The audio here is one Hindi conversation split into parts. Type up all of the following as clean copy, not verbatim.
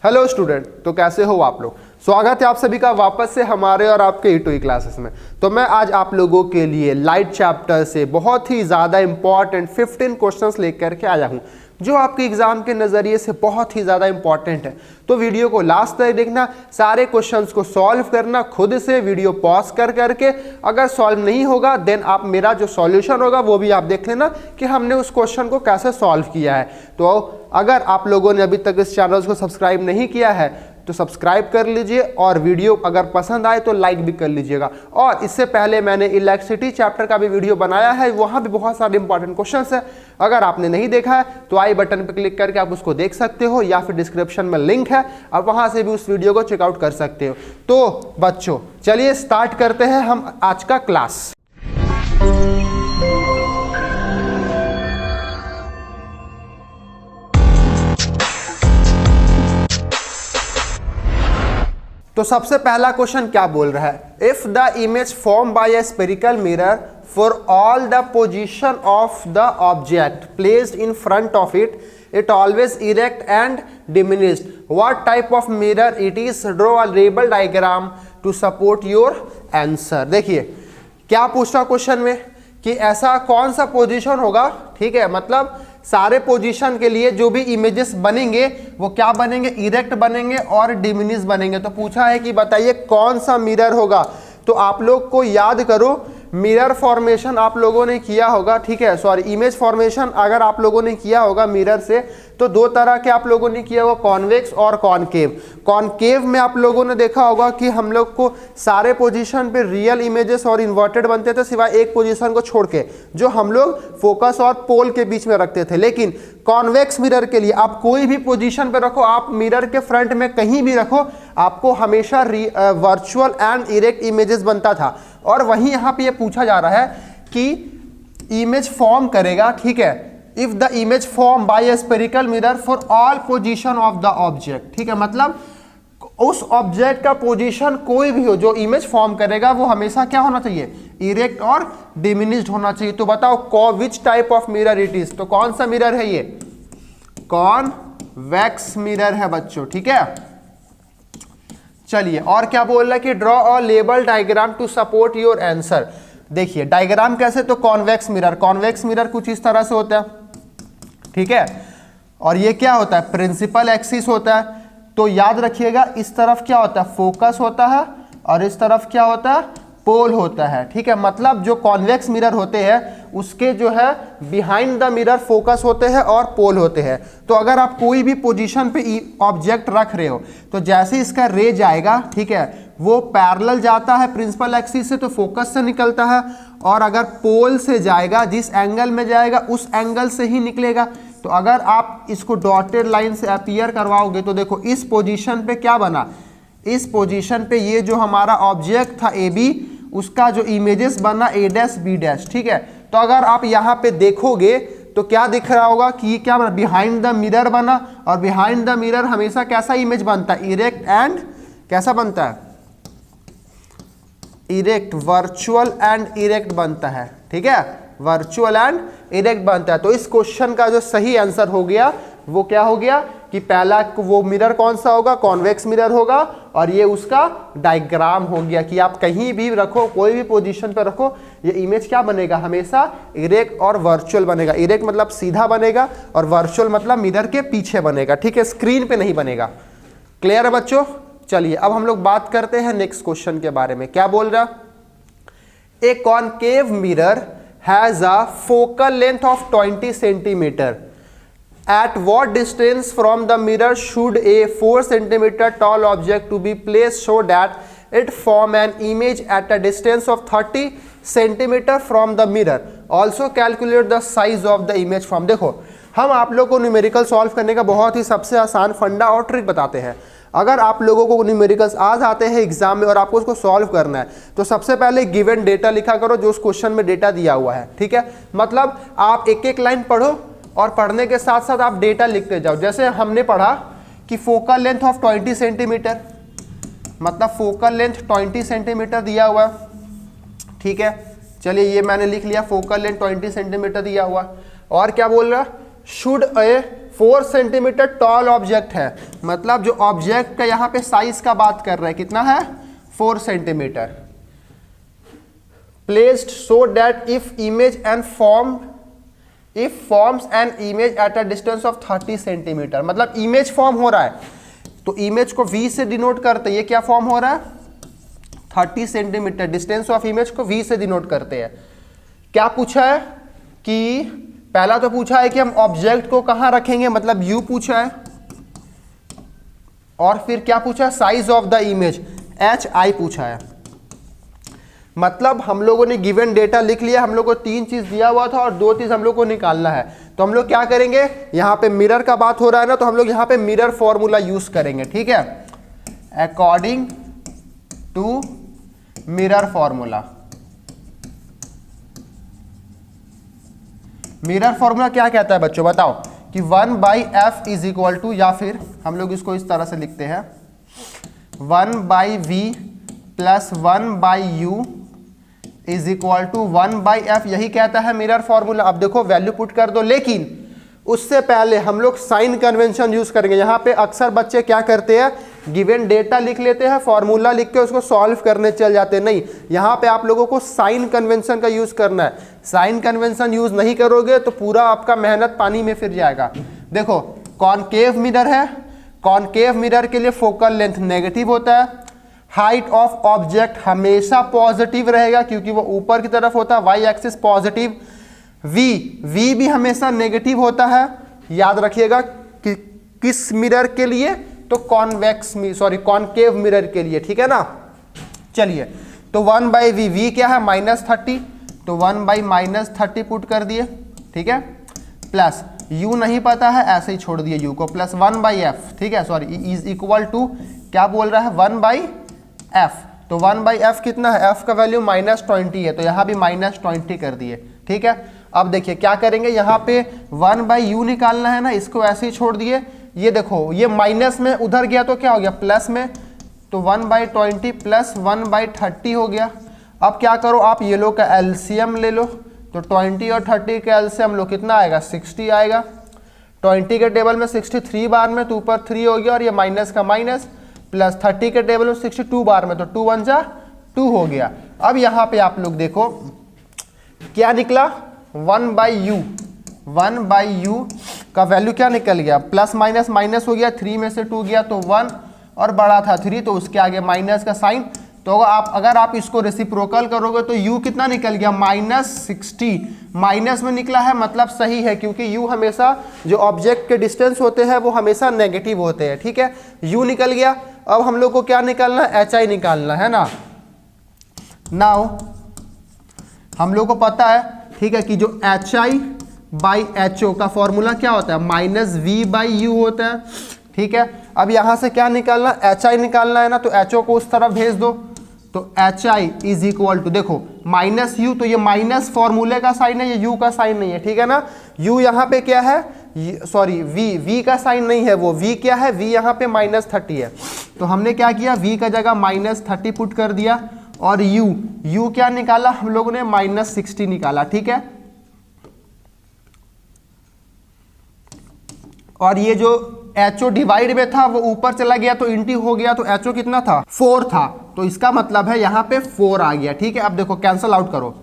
हेलो स्टूडेंट, तो कैसे हो आप लोग। स्वागत है आप सभी का वापस से हमारे और आपके ई क्लासेस में। तो मैं आज आप लोगों के लिए लाइट चैप्टर से बहुत ही ज़्यादा इंपॉर्टेंट 15 क्वेश्चंस लेकर के आया हूँ जो आपके एग्जाम के नज़रिए से बहुत ही ज़्यादा इंपॉर्टेंट है। तो वीडियो को लास्ट तक देखना, सारे क्वेश्चंस को सॉल्व करना खुद से, वीडियो पॉज कर करके। अगर सॉल्व नहीं होगा देन आप मेरा जो सॉल्यूशन होगा वो भी आप देख लेना कि हमने उस क्वेश्चन को कैसे सॉल्व किया है। तो अगर आप लोगों ने अभी तक इस चैनल को सब्सक्राइब नहीं किया है तो सब्सक्राइब कर लीजिए, और वीडियो अगर पसंद आए तो लाइक भी कर लीजिएगा। और इससे पहले मैंने इलेक्ट्रिसिटी चैप्टर का भी वीडियो बनाया है, वहाँ भी बहुत सारे इंपॉर्टेंट क्वेश्चंस है। अगर आपने नहीं देखा है तो आई बटन पर क्लिक करके आप उसको देख सकते हो, या फिर डिस्क्रिप्शन में लिंक है, आप वहाँ से भी उस वीडियो को चेकआउट कर सकते हो। तो बच्चों चलिए स्टार्ट करते हैं हम आज का क्लास। तो सबसे पहला क्वेश्चन क्या बोल रहा है, if the image form by a spherical mirror for all the position of the object placed in front of it, it always erect and diminished, what type of mirror it is, draw a label diagram to support your answer. देखिए क्या पूछा क्वेश्चन में कि ऐसा कौन सा पोजीशन होगा, ठीक है, मतलब सारे पोजीशन के लिए जो भी इमेजेस बनेंगे वो क्या बनेंगे, इरेक्ट बनेंगे और डिमिनिश बनेंगे। तो पूछा है कि बताइए कौन सा मिरर होगा। तो आप लोग को याद करो, मिरर फॉर्मेशन आप लोगों ने किया होगा, ठीक है, सॉरी इमेज फॉर्मेशन अगर आप लोगों ने किया होगा मिरर से, तो दो तरह के आप लोगों ने किया होगा, कॉन्वेक्स और कॉनकेव। कॉनकेव में आप लोगों ने देखा होगा कि हम लोग को सारे पोजीशन पे रियल इमेजेस और इन्वर्टेड बनते थे, सिवाय एक पोजीशन को छोड़ के जो हम लोग फोकस और पोल के बीच में रखते थे। लेकिन कॉन्वेक्स मिरर के लिए आप कोई भी पोजीशन पे रखो, आप मिरर के फ्रंट में कहीं भी रखो, आपको हमेशा वर्चुअल एंड इरेक्ट इमेजेस बनता था। और वहीं यहाँ पे ये पूछा जा रहा है कि इमेज फॉर्म करेगा, ठीक है, if the image form by a spherical mirror for all position of the object, ठीक है, मतलब उस ऑब्जेक्ट का पोजीशन कोई भी हो जो इमेज फॉर्म करेगा वो हमेशा क्या होना चाहिए, इरेक्ट और डिमिनिश्ड होना चाहिए। तो बताओ which type of mirror it is. तो कौन सा मिरर है ये, कॉन्वेक्स मिरर है बच्चों, ठीक है। चलिए और क्या बोल रहा है कि draw a label diagram to support your answer. देखिए डायग्राम कैसे, तो कॉन्वेक्स मिरर कुछ इस तरह से होता है, ठीक है, और ये क्या होता है, प्रिंसिपल एक्सिस होता है। तो याद रखिएगा इस तरफ क्या होता है, फोकस होता है, और इस तरफ क्या होता है, पोल होता है, ठीक है। मतलब जो कॉन्वेक्स मिरर होते हैं उसके जो है बिहाइंड द मिरर फोकस होते हैं और पोल होते हैं। तो अगर आप कोई भी पोजीशन पे ऑब्जेक्ट रख रहे हो तो जैसे इसका रे जाएगा, ठीक है, वो पैरेलल जाता है प्रिंसिपल एक्सिस से, तो फोकस से निकलता है, और अगर पोल से जाएगा, जिस एंगल में जाएगा उस एंगल से ही निकलेगा। तो अगर आप इसको डॉटेड लाइन से अपीयर करवाओगे तो देखो इस पोजीशन पे क्या बना, इस पोजीशन पे ये जो हमारा ऑब्जेक्ट था ए बी, उसका जो इमेजेस बना ए डैश बी डैश, ठीक है। तो अगर आप यहाँ पे देखोगे तो क्या दिख रहा होगा कि ये क्या बना, बिहाइंड द मिरर बना, और बिहाइंड द मिरर हमेशा कैसा इमेज बनता है, इरेक्ट एंड कैसा बनता है, इरेक्ट, वर्चुअल एंड इरेक्ट बनता है, ठीक है, वर्चुअल एंड इरेक्ट बनता है। तो इस क्वेश्चन का जो सही आंसर हो गया वो क्या हो गया कि पहला वो मिरर कौन सा होगा, कॉन्वेक्स मिरर होगा, और ये उसका डायग्राम हो गया कि आप कहीं भी रखो, कोई भी पोजीशन पर रखो, ये इमेज क्या बनेगा, हमेशा इरेक्ट और वर्चुअल बनेगा। इरेक्ट मतलब सीधा बनेगा, और वर्चुअल मतलब मिरर के पीछे बनेगा, ठीक है, स्क्रीन पे नहीं बनेगा। क्लियर है बच्चों। चलिए अब हम लोग बात करते हैं नेक्स्ट क्वेश्चन के बारे में। क्या बोल रहा, ए concave mirror has a focal length of 20 centimetre, at what distance from the mirror should a 4 centimeter tall object to be placed so that it form an image at a distance of 30 centimeter from the mirror, also calculate the size of the image from। देखो हम आप लोग को न्यूमेरिकल सॉल्व करने का बहुत ही सबसे आसान फंडा और ट्रिक बताते हैं। अगर आप लोगों को न्यूमेरिकल्स आ जाते हैं एग्जाम में और आपको उसको सॉल्व करना है तो सबसे पहले गिवन डेटा लिखा करो जो उस क्वेश्चन में डेटा दिया हुआ है, ठीक है। मतलब आप एक एक लाइन पढ़ो और पढ़ने के साथ साथ आप डेटा लिखते जाओ। जैसे हमने पढ़ा कि फोकल लेंथ ऑफ 20 सेंटीमीटर, मतलब फोकल लेंथ 20 सेंटीमीटर दिया हुआ, ठीक है। चलिए ये मैंने लिख लिया, फोकल लेंथ 20 सेंटीमीटर दिया हुआ। और क्या बोल रहा, should A 4 centimetre tall object है, मतलब जो ऑब्जेक्ट का यहाँ पे साइज का बात कर रहे हैं, कितना है 4 centimetre. Placed so that if image and forms an image at a distance of 30 centimetre, मतलब इमेज फॉर्म हो रहा है तो इमेज को v से डिनोट करते हैं। ये क्या फॉर्म हो रहा है 30 सेंटीमीटर, डिस्टेंस ऑफ इमेज को v से डिनोट करते हैं। क्या पूछा है कि पहला तो पूछा है कि हम ऑब्जेक्ट को कहां रखेंगे, मतलब u पूछा है, और फिर क्या पूछा है size of the image hi पूछा है। मतलब हम लोगों ने गिवन डेटा लिख लिया, हम लोग को 3 चीज दिया हुआ था और 2 चीज हम लोग को निकालना है। तो हम लोग क्या करेंगे, यहाँ पे मिरर का बात हो रहा है ना, तो हम लोग यहाँ पे मिरर फॉर्मूला यूज करेंगे, ठीक है, according to mirror formula. Mirror formula क्या कहता है बच्चों, बताओ कि 1/f इज इक्वल टू, या फिर हम लोग इसको इस तरह से लिखते हैं 1/v plus 1/u is equal to 1/f, यही कहता है मिरर फॉर्मूला। अब देखो वैल्यू पुट कर दो, लेकिन उससे पहले हम लोग साइन कन्वेंशन यूज करेंगे। यहाँ पे अक्सर बच्चे क्या करते हैं, गिवन डेटा लिख लेते हैं, फॉर्मूला लिख के उसको सॉल्व करने चल जाते हैं। नहीं, यहाँ पे आप लोगों को साइन कन्वेंशन का यूज करना है। साइन कन्वेंशन यूज नहीं करोगे तो पूरा आपका मेहनत पानी में फिर जाएगा। देखो कॉनकेव मिरर है, कॉनकेव मिरर के लिए फोकल लेंथ नेगेटिव होता है, हाइट ऑफ ऑब्जेक्ट हमेशा पॉजिटिव रहेगा क्योंकि वो ऊपर की तरफ होता है, वाई एक्सिस पॉजिटिव। वी भी हमेशा नेगेटिव होता है, याद रखिएगा कि किस मिरर के लिए, तो कॉनकेव मिरर के लिए, ठीक है ना। चलिए तो 1/v, v क्या है -30, तो 1/-30 पुट कर दिए, ठीक है, प्लस u नहीं पता है, ऐसे ही छोड़ दिए u को, प्लस 1/f, ठीक है, सॉरी इज इक्वल टू क्या बोल रहा है 1/f, तो 1/f कितना है, f का वैल्यू -20 है, तो यहाँ भी -20 कर दिए, ठीक है। अब देखिए क्या करेंगे, यहाँ पे 1/u निकालना है ना, इसको ऐसे ही छोड़ दिए। ये देखो ये माइनस में उधर गया तो क्या हो गया प्लस में, तो 1/20 प्लस 1/30 हो गया। अब क्या करो आप ये लोग का एलसीएम ले लो, तो 20 और 30 का एलसीएम लो, कितना आएगा 60 आएगा। 20 के टेबल में 63 बार में, तो ऊपर 3 हो गया और ये माइनस का माइनस, प्लस 30 के टेबल में 62 बार में, तो 2 1 जा 2 हो गया। अब यहाँ पे आप लोग देखो क्या निकला 1/u का वैल्यू क्या निकल गया, प्लस माइनस माइनस हो गया, 3 में से 2 गया तो 1 और बड़ा था 3, तो उसके आगे माइनस का साइन। तो अगर आप इसको रेसिप्रोकल करोगे तो u कितना निकल गया -60, माइनस में निकला है मतलब सही है, क्योंकि u हमेशा जो ऑब्जेक्ट के डिस्टेंस होते हैं वो हमेशा नेगेटिव होते हैं, ठीक है। u निकल गया। अब हम लोग को क्या निकालना है, hi निकालना है ना। नाउ हम लोग को पता है, ठीक है, कि जो hi/ho का फॉर्मूला क्या होता है -v/u होता है, ठीक है। अब यहाँ से क्या निकालना, hi निकालना है ना, तो ho को उस तरफ भेज दो, तो hi इज इक्वल टू, देखो -u, तो ये माइनस फॉर्मूले का साइन है, ये u का साइन नहीं है, ठीक है ना। u यहाँ पे क्या है, सॉरी v का साइन नहीं है, वो v क्या है, v यहाँ पे -30 है, तो हमने क्या किया v का जगह -30 पुट कर दिया, और u क्या निकाला हम लोगों ने -60 निकाला, ठीक है। और ये जो HO डिवाइड में था वो ऊपर चला गया तो इंटी हो गया, तो HO कितना था 4 था, तो इसका मतलब है यहाँ पे 4 आ गया, ठीक है। अब देखो कैंसल आउट करो,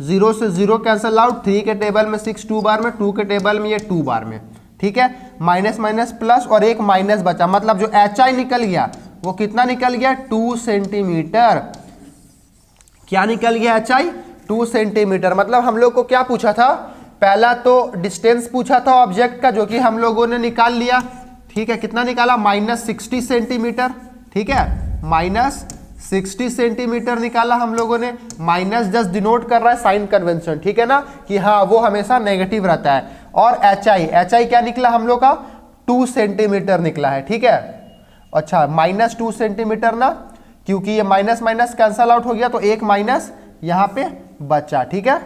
0 से 0 कैंसल आउट, 3 के टेबल में 6 2 बार में, 2 के टेबल में ये 2 बार में, ठीक है। माइनस माइनस प्लस और एक माइनस बचा, मतलब जो HI निकल गया वो कितना निकल गया 2 सेंटीमीटर। क्या निकल गया HI 2 सेंटीमीटर। मतलब हम लोग को क्या पूछा था, पहला तो डिस्टेंस पूछा था ऑब्जेक्ट का, जो कि हम लोगों ने निकाल लिया, ठीक है। कितना निकाला -60 सेंटीमीटर, ठीक है, -60 सेंटीमीटर निकाला हम लोगों ने। माइनस जस्ट डिनोट कर रहा है साइन कन्वेंशन, ठीक है ना, कि हाँ वो हमेशा नेगेटिव रहता है। और HI क्या निकला हम लोग का 2 सेंटीमीटर निकला है, ठीक है। अच्छा -2 सेंटीमीटर ना, क्योंकि ये माइनस माइनस कैंसल आउट हो गया तो एक माइनस यहाँ पे बचा, ठीक है।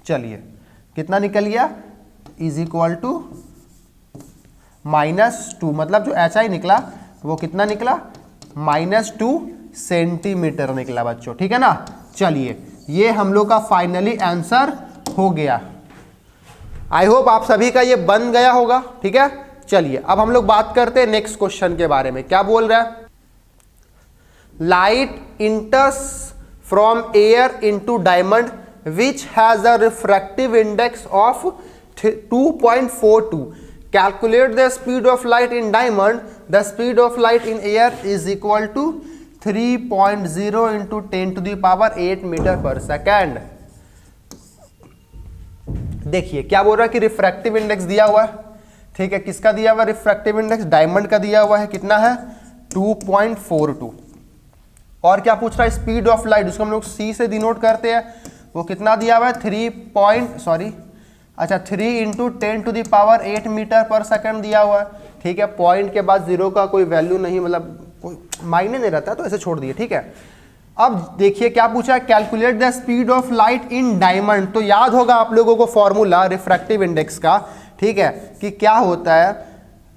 चलिए कितना निकल गया इज इक्वल टू -2, मतलब जो HI निकला वो कितना निकला -2 सेंटीमीटर निकला बच्चों, ठीक है ना। चलिए ये हम लोग का फाइनली आंसर हो गया। आई होप आप सभी का ये बन गया होगा, ठीक है। चलिए अब हम लोग बात करते हैं नेक्स्ट क्वेश्चन के बारे में। क्या बोल रहा है, light enters from air into diamond which has a refractive index of 2.42. Calculate the speed of light in diamond. The speed of light in air is equal to 3.0 into 10⁸ metre per second. देखिए क्या बोल रहा है कि रिफ्रैक्टिव इंडेक्स दिया हुआ है, ठीक है। किसका दिया हुआ है रिफ्रैक्टिव इंडेक्स? डायमंड का दिया हुआ है। कितना है? 2.42। और क्या पूछ रहा है? स्पीड ऑफ लाइट, उसको हम लोग सी से डिनोट करते हैं, वो कितना दिया हुआ है? 3 इंटू 10⁸ मीटर पर सेकंड दिया हुआ है, ठीक है। पॉइंट के बाद जीरो का कोई वैल्यू नहीं, मतलब कोई मायने नहीं रहता, तो ऐसे छोड़ दिए, ठीक है। अब देखिए क्या पूछा है, calculate the speed of light in diamond. तो याद होगा आप लोगों को फॉर्मूला रिफ्रैक्टिव इंडेक्स का, ठीक है, कि क्या होता है,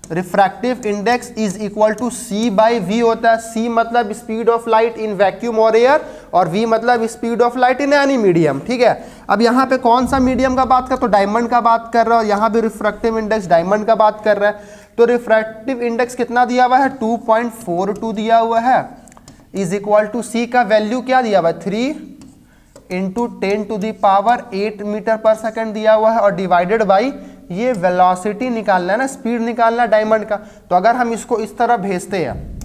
refractive index is equal to c by v होता है। सी मतलब speed of light in vacuum और एयर, और वी मतलब speed of light in any medium, ठीक है। अब यहाँ पे कौन सा मीडियम का बात कर, तो डायमंड का बात कर रहा है, और यहाँ पे रिफ्रैक्टिव इंडेक्स डायमंड का बात कर रहा है। तो रिफ्रैक्टिव इंडेक्स कितना दिया हुआ है? 2.42 दिया हुआ है, इज इक्वल टू सी का वैल्यू क्या दिया हुआ है? 3 इंटू 10⁸ मीटर पर सेकेंड दिया हुआ है, और डिवाइडेड बाई ये वेलोसिटी निकालना है ना, स्पीड निकालना डायमंड का। तो अगर हम इसको इस तरह भेजते हैं,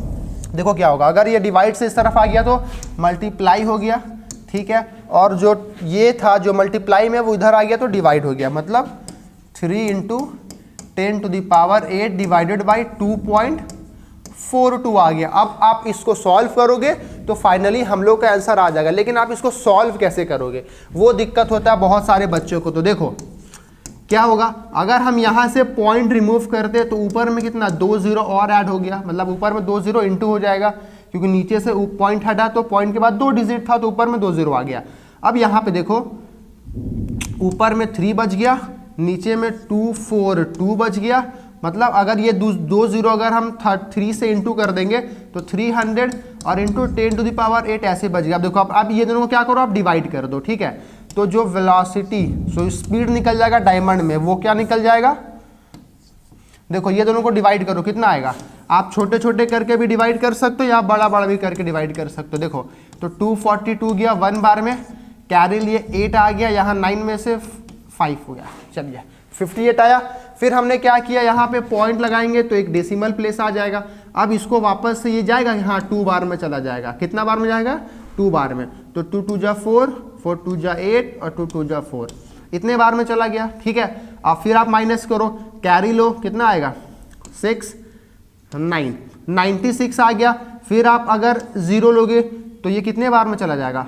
देखो क्या होगा, अगर ये डिवाइड से इस तरफ आ गया तो मल्टीप्लाई हो गया, ठीक है, और जो ये था जो मल्टीप्लाई में वो इधर आ गया तो डिवाइड हो गया, मतलब 3 इंटू 10⁸ डिवाइडेड बाई 2.42 आ गया। अब आप इसको सॉल्व करोगे तो फाइनली हम लोग का आंसर आ जाएगा, लेकिन आप इसको सॉल्व कैसे करोगे वो दिक्कत होता है बहुत सारे बच्चों को। तो देखो क्या होगा, अगर हम यहाँ से पॉइंट रिमूव करते हैं तो ऊपर में कितना 2 0 और ऐड हो गया, मतलब ऊपर में 2 0 इंटू हो जाएगा, क्योंकि नीचे से पॉइंट हटा तो पॉइंट के बाद 2 डिजिट था तो ऊपर में 2 0 आ गया। अब यहाँ पे देखो ऊपर में 3 बच गया, नीचे में 242 बच गया, मतलब अगर ये 2 0 अगर हम 3 से इंटू कर देंगे तो 300 और इंटू 10⁸ ऐसे बच गया। अब देखो अब ये दोनों को क्या करो, आप डिवाइड कर दो, ठीक है। तो जो वेलोसिटी, सो स्पीड निकल जाएगा डायमंड में, वो क्या निकल जाएगा, देखो ये दोनों को डिवाइड करो, कितना आएगा। आप छोटे छोटे करके भी डिवाइड कर सकते हो या बड़ा बड़ा भी करके डिवाइड कर सकते हो। देखो तो 242 गया 1 बार में, कैरी लिए 8 आ गया, यहाँ 9 में से 5 हो गया, चलिए 58 आया। फिर हमने क्या किया, यहाँ पे पॉइंट लगाएंगे तो एक डेसिमल प्लेस आ जाएगा। अब इसको वापस से ये जाएगा, हाँ 2 बार में चला जाएगा। कितना बार में जाएगा? 2 बार में। तो 2 2 जा 4, 4 2 जा 8 और 2 2 जा 4, इतने बार में चला गया, ठीक है। अब फिर आप माइनस करो, कैरी लो, कितना आएगा 6 9 96 आ गया। फिर आप अगर 0 लोगे तो ये कितने बार में चला जाएगा?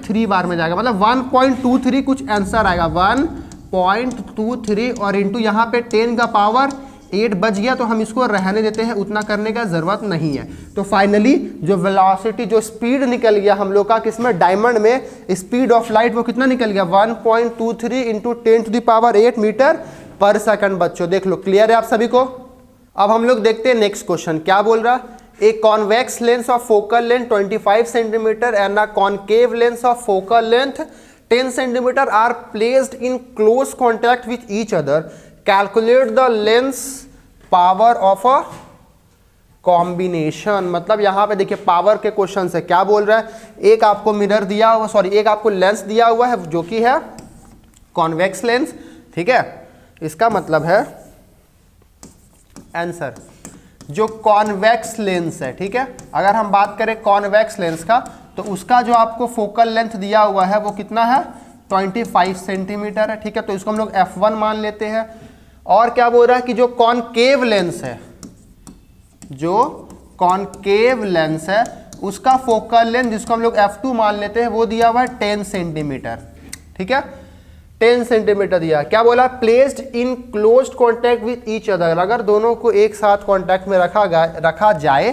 3 बार में जाएगा, मतलब 1.23 कुछ आंसर आएगा, 1.23 और इंटू यहाँ पे 10 का पावर 8 बच गया, तो हम इसको रहने देते हैं, उतना करने का ज़रूरत नहीं है। तो फाइनली जो वेलोसिटी, जो स्पीड निकल गया हम लोग का किसमें, डायमंड में, स्पीड ऑफ लाइट वो कितना निकल गया 1.23 इंटू 10⁸ मीटर पर सेकंड। बच्चों देख लो, क्लियर है आप सभी को। अब हम लोग देखते हैं नेक्स्ट क्वेश्चन क्या बोल रहा है। A convex lens of focal length 25 centimetre and a concave lens of focal length 10 centimetre are placed in close contact with each other. Calculate the lens power of a combination. मतलब यहाँ पे देखिए पावर के क्वेश्चन से क्या बोल रहा है, एक आपको मिरर दिया हुआ, सॉरी एक आपको लेंस दिया हुआ है जो कि है कॉन्वेक्स लेंस, ठीक है। इसका मतलब है आंसर जो कॉन्वेक्स लेंस है, ठीक है। अगर हम बात करें कॉन्वेक्स लेंस का तो उसका जो आपको फोकल लेंथ दिया हुआ है वो कितना है 25 सेंटीमीटर है, ठीक है। तो इसको हम लोग F1 मान लेते हैं। और क्या बोल रहा है कि जो कॉनकेव लेंस है, जो कॉनकेव लेंस है उसका फोकल लेंथ जिसको हम लोग F2 मान लेते हैं वो दिया हुआ है 10 सेंटीमीटर, ठीक है। 10 सेंटीमीटर दिया। क्या बोला, placed in closed contact with each other. अगर दोनों को एक साथ कॉन्टैक्ट में रखा जाए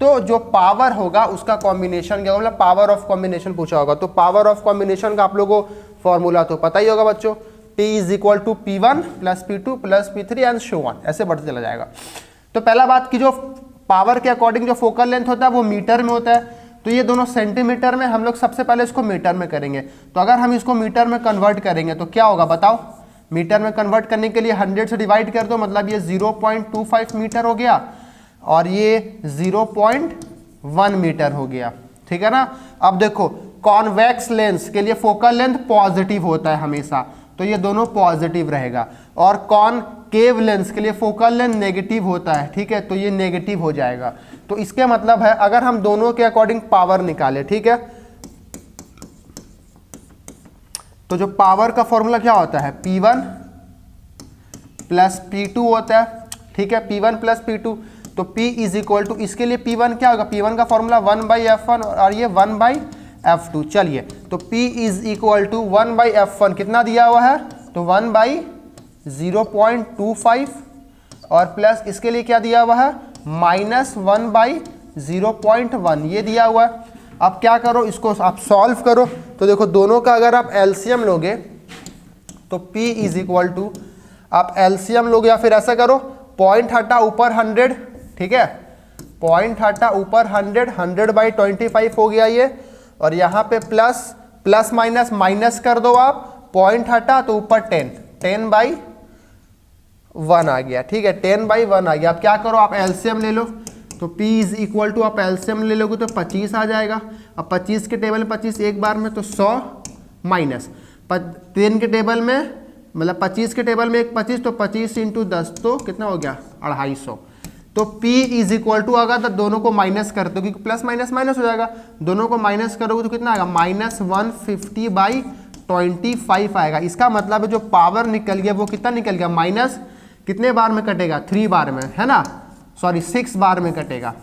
तो जो पावर होगा उसका कॉम्बिनेशन क्या होगा, मतलब पावर ऑफ कॉम्बिनेशन पूछा होगा। तो पावर ऑफ कॉम्बिनेशन का आप लोगों को फॉर्मूला तो पता ही होगा बच्चों, P is equal to P1 plus P2 plus P3 and so on, ऐसे बढ़ते चला जाएगा। तो पहला बात की जो पावर के अकॉर्डिंग जो फोकल लेंथ होता है वो मीटर में होता है, तो ये दोनों सेंटीमीटर में, हम लोग सबसे पहले इसको मीटर में करेंगे। तो अगर हम इसको मीटर में कन्वर्ट करेंगे तो क्या होगा बताओ, मीटर में कन्वर्ट करने के लिए 100 से डिवाइड कर दो, मतलब ये 0.25 मीटर हो गया और ये 0.1 मीटर हो गया, ठीक है ना। अब देखो कॉन्वेक्स लेंस के लिए फोकल लेंथ पॉजिटिव होता है हमेशा, तो ये दोनों पॉजिटिव रहेगा, और कॉनकेव लेंस के लिए फोकल लेंथ नेगेटिव होता है, ठीक है, तो ये नेगेटिव हो जाएगा। तो इसके मतलब है अगर हम दोनों के अकॉर्डिंग पावर निकालें, ठीक है, तो जो पावर का फॉर्मूला क्या होता है, P1 प्लस P2 होता है, ठीक है, P1 प्लस P2। तो P इज इक्वल टू, इसके लिए P1 क्या होगा, P1 का फॉर्मूला 1/F1 और ये 1/F2। चलिए, तो P is equal to 1/F1 कितना दिया हुआ है, तो 1/0.25 और प्लस इसके लिए क्या दिया हुआ है, -1/0.1 ये दिया हुआ है। अब क्या करो, इसको आप सॉल्व करो, तो देखो दोनों का अगर आप एलसीएम लोगे तो P इज इक्वल टू, आप एलसीएम लोगे या फिर ऐसा करो, पॉइंट हटा ऊपर 100, ठीक है, पॉइंट हटा ऊपर 100/25 हो गया ये, और यहाँ पे प्लस माइनस माइनस कर दो आप, पॉइंट हटा तो ऊपर 10/1 आ गया, ठीक है, 10/1 आ गया। अब क्या करो, आप एलसीएम ले लो, तो P इज इक्वल टू, आप एलसीएम ले लोगे तो 25 आ जाएगा। अब 25 के टेबल में 25 एक बार में, तो 100 माइनस 10 के टेबल में, मतलब 25 के टेबल में एक 25, तो 25 × 10 तो कितना हो गया, 250। तो P इज इक्वल टू, अगर तो दोनों को माइनस कर दो, क्योंकि प्लस माइनस माइनस हो जाएगा, दोनों को माइनस करोगे तो कितना आएगा, -150/25 आएगा। इसका मतलब है जो पावर निकल गया वो कितना निकल गया, माइनस कितने बार में कटेगा, 3 बार में, है ना, सॉरी 6 बार में कटेगा,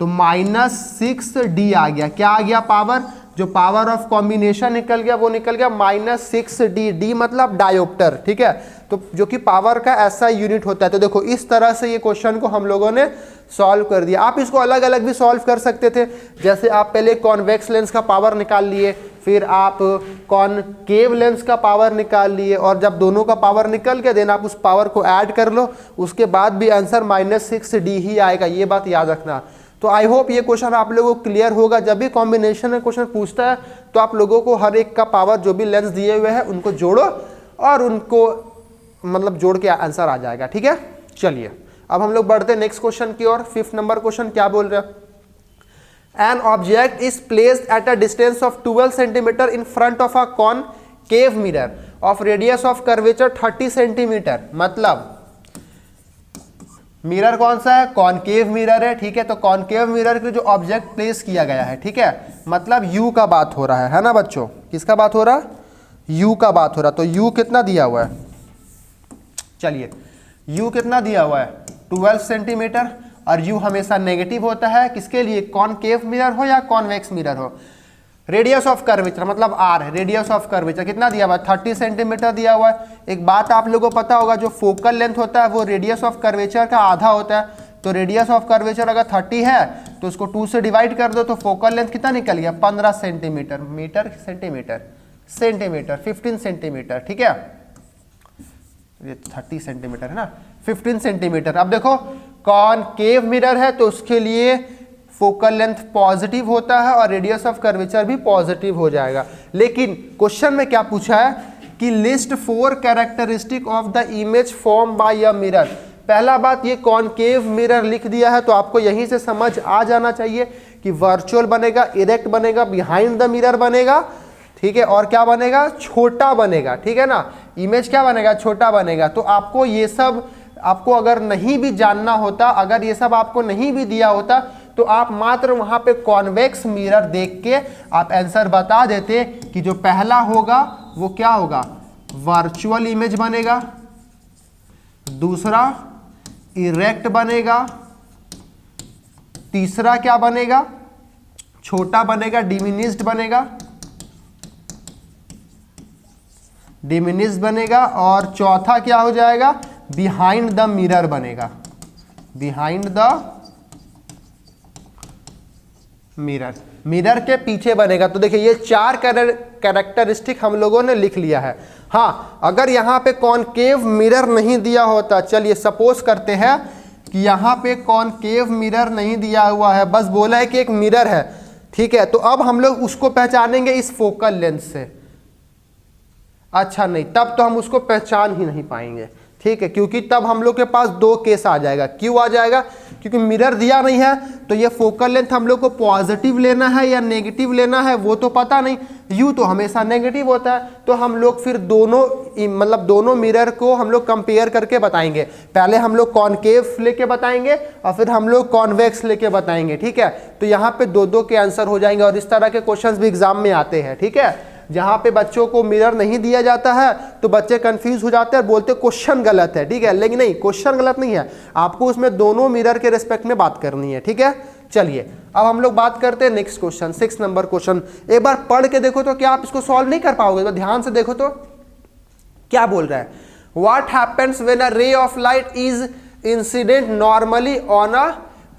तो -6D आ गया। क्या आ गया पावर, जो पावर ऑफ कॉम्बिनेशन निकल गया वो निकल गया -6D। D मतलब डायोप्टर, ठीक है, तो जो कि पावर का ऐसा यूनिट होता है। तो देखो इस तरह से ये क्वेश्चन को हम लोगों ने सॉल्व कर दिया। आप इसको अलग अलग भी सॉल्व कर सकते थे, जैसे आप पहले कॉन्वेक्स लेंस का पावर निकाल लिए, फिर आप कॉनकेव लेंस का पावर निकाल लिए, और जब दोनों का पावर निकल गया देन आप उस पावर को ऐड कर लो, उसके बाद भी आंसर -6D ही आएगा, ये बात याद रखना। तो आई होप ये क्वेश्चन आप लोगों को क्लियर होगा। जब भी कॉम्बिनेशन में क्वेश्चन पूछता है तो आप लोगों को हर एक का पावर जो भी लेंस दिए हुए हैं उनको जोड़ो और उनको मतलब जोड़ के आंसर आ जाएगा, ठीक है। चलिए अब हम लोग बढ़ते हैं नेक्स्ट क्वेश्चन की ओर। 5th नंबर क्वेश्चन क्या बोल रहे हैं, an object is placed at a distance of 12 centimetre in front of a concave mirror of radius of curvature 30 centimetre. मतलब मिरर कौन सा है, कॉनकेव मिरर है, ठीक है। तो कॉनकेव मिरर के जो ऑब्जेक्ट प्लेस किया गया है, ठीक है, मतलब यू का बात हो रहा है ना बच्चों, किसका बात हो रहा है, यू का बात हो रहा है। तो यू कितना दिया हुआ है, चलिए यू कितना दिया हुआ है 12 सेंटीमीटर, और यू हमेशा नेगेटिव होता है किसके लिए, कॉनकेव मिरर हो या कॉन्वेक्स मिरर हो। रेडियस ऑफ कर्वेचर मतलब आर है, रेडियस ऑफ कर्वेचर कितना दिया हुआ है 30 सेंटीमीटर दिया हुआ है। एक बात आप लोगों को पता होगा, जो फोकल लेंथ होता है वो रेडियस ऑफ कर्वेचर का आधा होता है। तो रेडियस ऑफ कर्वेचर अगर 30 है तो उसको 2 से डिवाइड कर दो, तो फोकल लेंथ कितना निकल गया 15 centimetre, metre centimetre centimetre 15 centimetre, ठीक है, ये 30 सेंटीमीटर है ना, 15 सेंटीमीटर। अब देखो कॉनकेव मिरर है तो उसके लिए फोकल लेंथ पॉजिटिव होता है और रेडियस ऑफ कर्वेचर भी पॉजिटिव हो जाएगा। लेकिन क्वेश्चन में क्या पूछा है कि list 4 characteristic of the image form bye a mirror. पहला बात ये कॉनकेव मिरर लिख दिया है तो आपको यहीं से समझ आ जाना चाहिए कि वर्चुअल बनेगा, इरेक्ट बनेगा, बिहाइंड द मिरर बनेगा, ठीक है, और क्या बनेगा, छोटा बनेगा, ठीक है ना। इमेज क्या बनेगा, छोटा बनेगा। तो आपको ये सब आपको अगर नहीं भी जानना होता, अगर ये सब आपको नहीं भी दिया होता तो आप मात्र वहां पे कॉन्वेक्स मिरर देख के आप आंसर बता देते कि जो पहला होगा वो क्या होगा, वर्चुअल इमेज बनेगा, दूसरा इरेक्ट बनेगा, तीसरा क्या बनेगा, छोटा बनेगा, डिमिनिश्ड बनेगा, डिमिनिश्ड बनेगा, और चौथा क्या हो जाएगा, बिहाइंड द मिरर बनेगा, बिहाइंड द मिरर, मिरर के पीछे बनेगा। तो देखिए ये 4 कैरेक्टरिस्टिक हम लोगों ने लिख लिया है। हाँ, अगर यहाँ पे कॉनकेव मिरर नहीं दिया होता, चलिए सपोज करते हैं कि यहाँ पे कॉनकेव मिरर नहीं दिया हुआ है, बस बोला है कि एक मिरर है, ठीक है, तो अब हम लोग उसको पहचानेंगे इस फोकल लेंथ से। अच्छा नहीं, तब तो हम उसको पहचान ही नहीं पाएंगे, ठीक है, क्योंकि तब हम लोग के पास दो केस आ जाएगा। क्यों आ जाएगा? क्योंकि मिरर दिया नहीं है, तो ये फोकल लेंथ हम लोग को पॉजिटिव लेना है या नेगेटिव लेना है वो तो पता नहीं, यू तो हमेशा नेगेटिव होता है। तो हम लोग फिर दोनों मतलब दोनों मिरर को हम लोग कंपेयर करके बताएंगे। पहले हम लोग कॉनकेव लेके बताएंगे और फिर हम लोग कॉन्वेक्स लेके बताएंगे, ठीक है। तो यहाँ पे दो दो के आंसर हो जाएंगे और इस तरह के क्वेश्चंस भी एग्जाम में आते हैं, ठीक है। जहां पे बच्चों को मिरर नहीं दिया जाता है तो बच्चे कंफ्यूज हो जाते हैं और बोलते हैं क्वेश्चन गलत है, ठीक है। लेकिन नहीं, क्वेश्चन गलत नहीं है, आपको उसमें दोनों मिरर के रिस्पेक्ट में बात करनी है, ठीक है। चलिए अब हम लोग बात करते हैं नेक्स्ट क्वेश्चन, 6 नंबर क्वेश्चन। एक बार पढ़ के देखो तो क्या आप इसको सॉल्व नहीं कर पाओगे? तो ध्यान से देखो तो क्या बोल रहा है। What happens when a ray of light is incident normally on a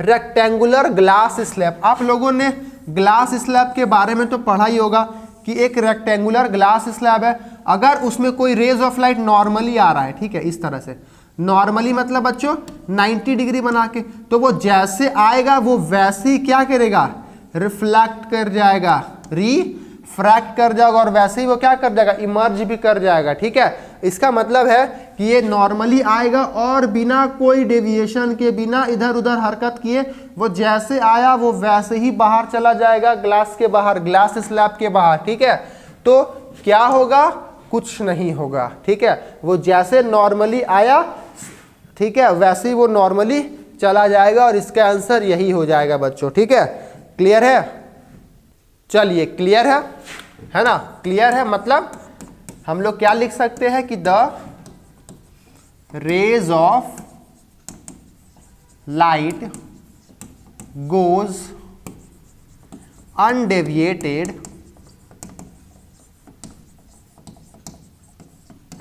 rectangular glass slab. आप लोगों ने ग्लास स्लैब के बारे में तो पढ़ा ही होगा कि एक रेक्टेंगुलर ग्लास स्लैब है, अगर उसमें कोई रेज ऑफ लाइट नॉर्मली आ रहा है, ठीक है, इस तरह से नॉर्मली मतलब बच्चों 90 डिग्री बना के, तो वो जैसे आएगा वो वैसे ही क्या करेगा, रिफ्लेक्ट कर जाएगा, रिफ्रैक्ट कर जाएगा और वैसे ही वो क्या कर जाएगा, इमर्ज भी कर जाएगा, ठीक है। इसका मतलब है कि ये नॉर्मली आएगा और बिना कोई डेविएशन के, बिना इधर उधर हरकत किए वो जैसे आया वो वैसे ही बाहर चला जाएगा, ग्लास के बाहर, ग्लास स्लैब के बाहर, ठीक है। तो क्या होगा? कुछ नहीं होगा, ठीक है। वो जैसे नॉर्मली आया, ठीक है, वैसे ही वो नॉर्मली चला जाएगा और इसका आंसर यही हो जाएगा बच्चों, ठीक है। क्लियर है? चलिए क्लियर है ना? क्लियर है मतलब हम लोग क्या लिख सकते हैं कि the rays of light goes undeviated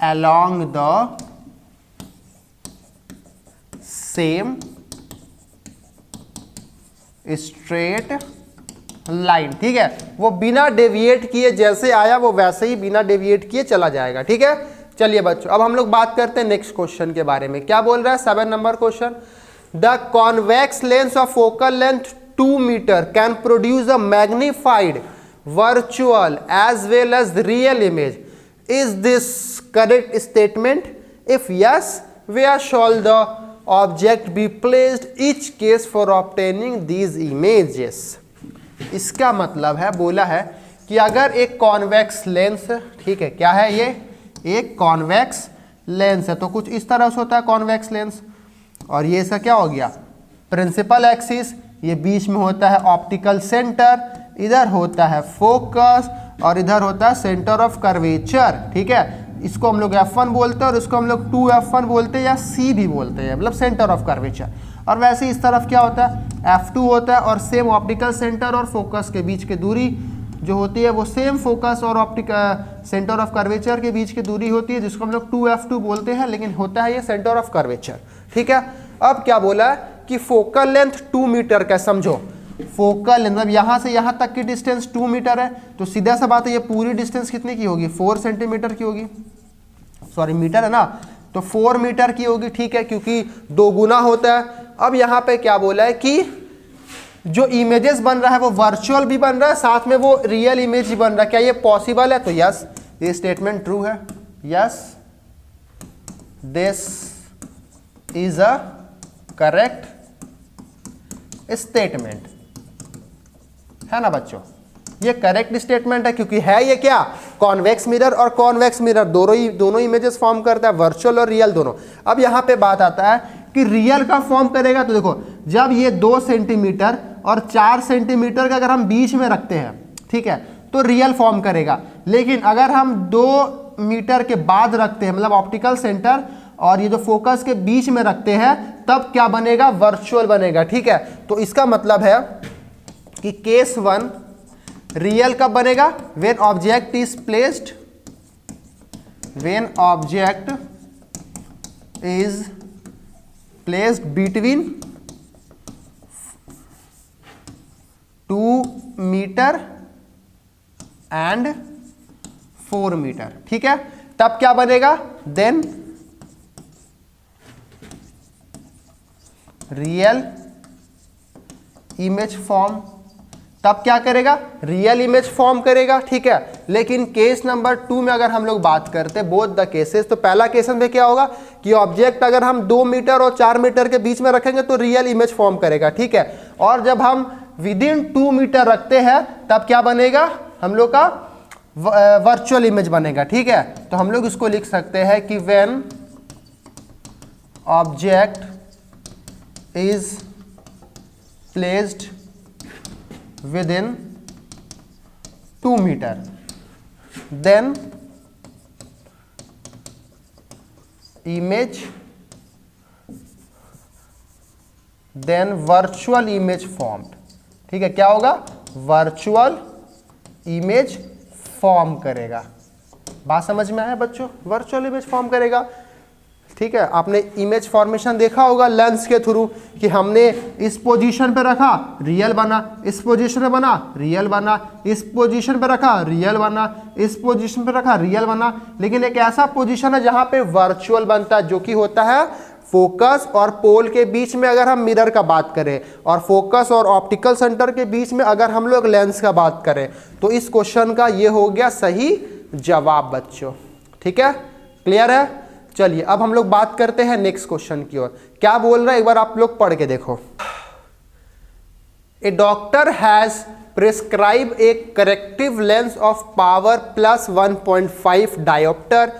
along the same straight line, ठीक है। वो बिना डेविएट किए जैसे आया वो वैसे ही बिना डेविएट किए चला जाएगा, ठीक है। चलिए बच्चों अब हम लोग बात करते हैं नेक्स्ट क्वेश्चन के बारे में। क्या बोल रहा है 7 number question. The convex lens of focal length 2 metre can produce a magnified virtual as well as real image. Is this correct statement? If yes, where shall the object be placed? Each case for obtaining these images. इसका मतलब है, बोला है कि अगर एक कॉन्वेक्स लेंस, ठीक है, क्या है ये, एक कॉन्वेक्स लेंस है, तो कुछ इस तरह से होता है कॉन्वेक्स लेंस, और ये ऐसा क्या हो गया, प्रिंसिपल एक्सिस, ये बीच में होता है ऑप्टिकल सेंटर, इधर होता है फोकस और इधर होता है सेंटर ऑफ कर्वेचर, ठीक है। इसको हम लोग F1 बोलते हैं और इसको हम लोग 2F1 बोलते हैं या C भी बोलते हैं, मतलब सेंटर ऑफ कर्वेचर। और वैसे इस तरफ क्या होता है, F2 होता है और सेम ऑप्टिकल सेंटर और फोकस के बीच की दूरी जो होती है वो सेम फोकस और ऑप्टिकल सेंटर ऑफ कर्वेचर के बीच की दूरी होती है, जिसको हम लोग 2F2 बोलते हैं, लेकिन होता है ये सेंटर ऑफ कर्वेचर, ठीक है। अब क्या बोला है कि फोकल लेंथ 2 मीटर का, समझो फोकल लेंथ मतलब यहाँ से यहाँ तक की डिस्टेंस 2 मीटर है, तो सीधा सा बात है ये पूरी डिस्टेंस कितनी की होगी, 4 सेंटीमीटर की होगी, सॉरी मीटर है ना, तो 4 मीटर की होगी, ठीक है, क्योंकि 2 गुना होता है। अब यहाँ पे क्या बोला है कि जो इमेजेस बन रहा है वो वर्चुअल भी बन रहा है, साथ में वो रियल इमेज भी बन रहा है। क्या ये पॉसिबल है? तो यस, ये स्टेटमेंट ट्रू है, yes this is a correct statement, है ना बच्चों, ये करेक्ट स्टेटमेंट है, क्योंकि है ये क्या, कॉन्वेक्स मिरर, और कॉन्वेक्स मिरर दोनों इमेजेस फॉर्म करता है, वर्चुअल और रियल दोनों। अब यहाँ पे बात आता है कि रियल का फॉर्म करेगा, तो देखो जब ये 2 सेंटीमीटर और 4 सेंटीमीटर का अगर हम बीच में रखते हैं, ठीक है, तो रियल फॉर्म करेगा। लेकिन अगर हम 2 मीटर के बाद रखते हैं, मतलब ऑप्टिकल सेंटर और ये जो फोकस के बीच में रखते हैं, तब क्या बनेगा, वर्चुअल बनेगा, ठीक है। तो इसका मतलब है कि केस 1 रियल कब बनेगा, when object is placed, when object is placed between 2 metre and 4 metre, ठीक है, तब क्या बनेगा, देन रियल इमेज फॉर्म तब क्या करेगा, रियल इमेज फॉर्म करेगा, ठीक है। लेकिन केस नंबर 2 में अगर हम लोग बात करते बोथ द केसेस, तो पहला केस में क्या होगा कि ऑब्जेक्ट अगर हम 2 मीटर और 4 मीटर के बीच में रखेंगे तो रियल इमेज फॉर्म करेगा, ठीक है। और जब हम विदिन 2 मीटर रखते हैं तब क्या बनेगा, हम लोग का वर्चुअल इमेज बनेगा, ठीक है। तो हम लोग इसको लिख सकते हैं कि when object is placed within 2 meter then virtual image formed, ठीक है। क्या होगा, वर्चुअल इमेज फॉर्म करेगा। बात समझ में आया बच्चों, वर्चुअल इमेज फॉर्म करेगा, ठीक है। आपने इमेज फॉर्मेशन देखा होगा लेंस के थ्रू कि हमने इस पोजीशन पे रखा, रियल बना, इस पोजीशन पे बना, रियल बना, इस पोजीशन पे रखा, रियल बना, इस पोजीशन पे रखा, रियल बना। लेकिन एक ऐसा पोजीशन है जहां पे वर्चुअल बनता है, जो कि होता है फोकस और पोल के बीच में अगर हम मिरर का बात करें, और फोकस और ऑप्टिकल सेंटर के बीच में अगर हम लोग लेंस का बात करें। तो इस क्वेश्चन का ये हो गया सही जवाब बच्चों, ठीक है, क्लियर है। चलिए अब हम लोग बात करते हैं नेक्स्ट क्वेश्चन की ओर। क्या बोल रहा है एक बार आप लोग पढ़ के देखो। A doctor has prescribe a corrective lens of power plus 1.5 dioptre,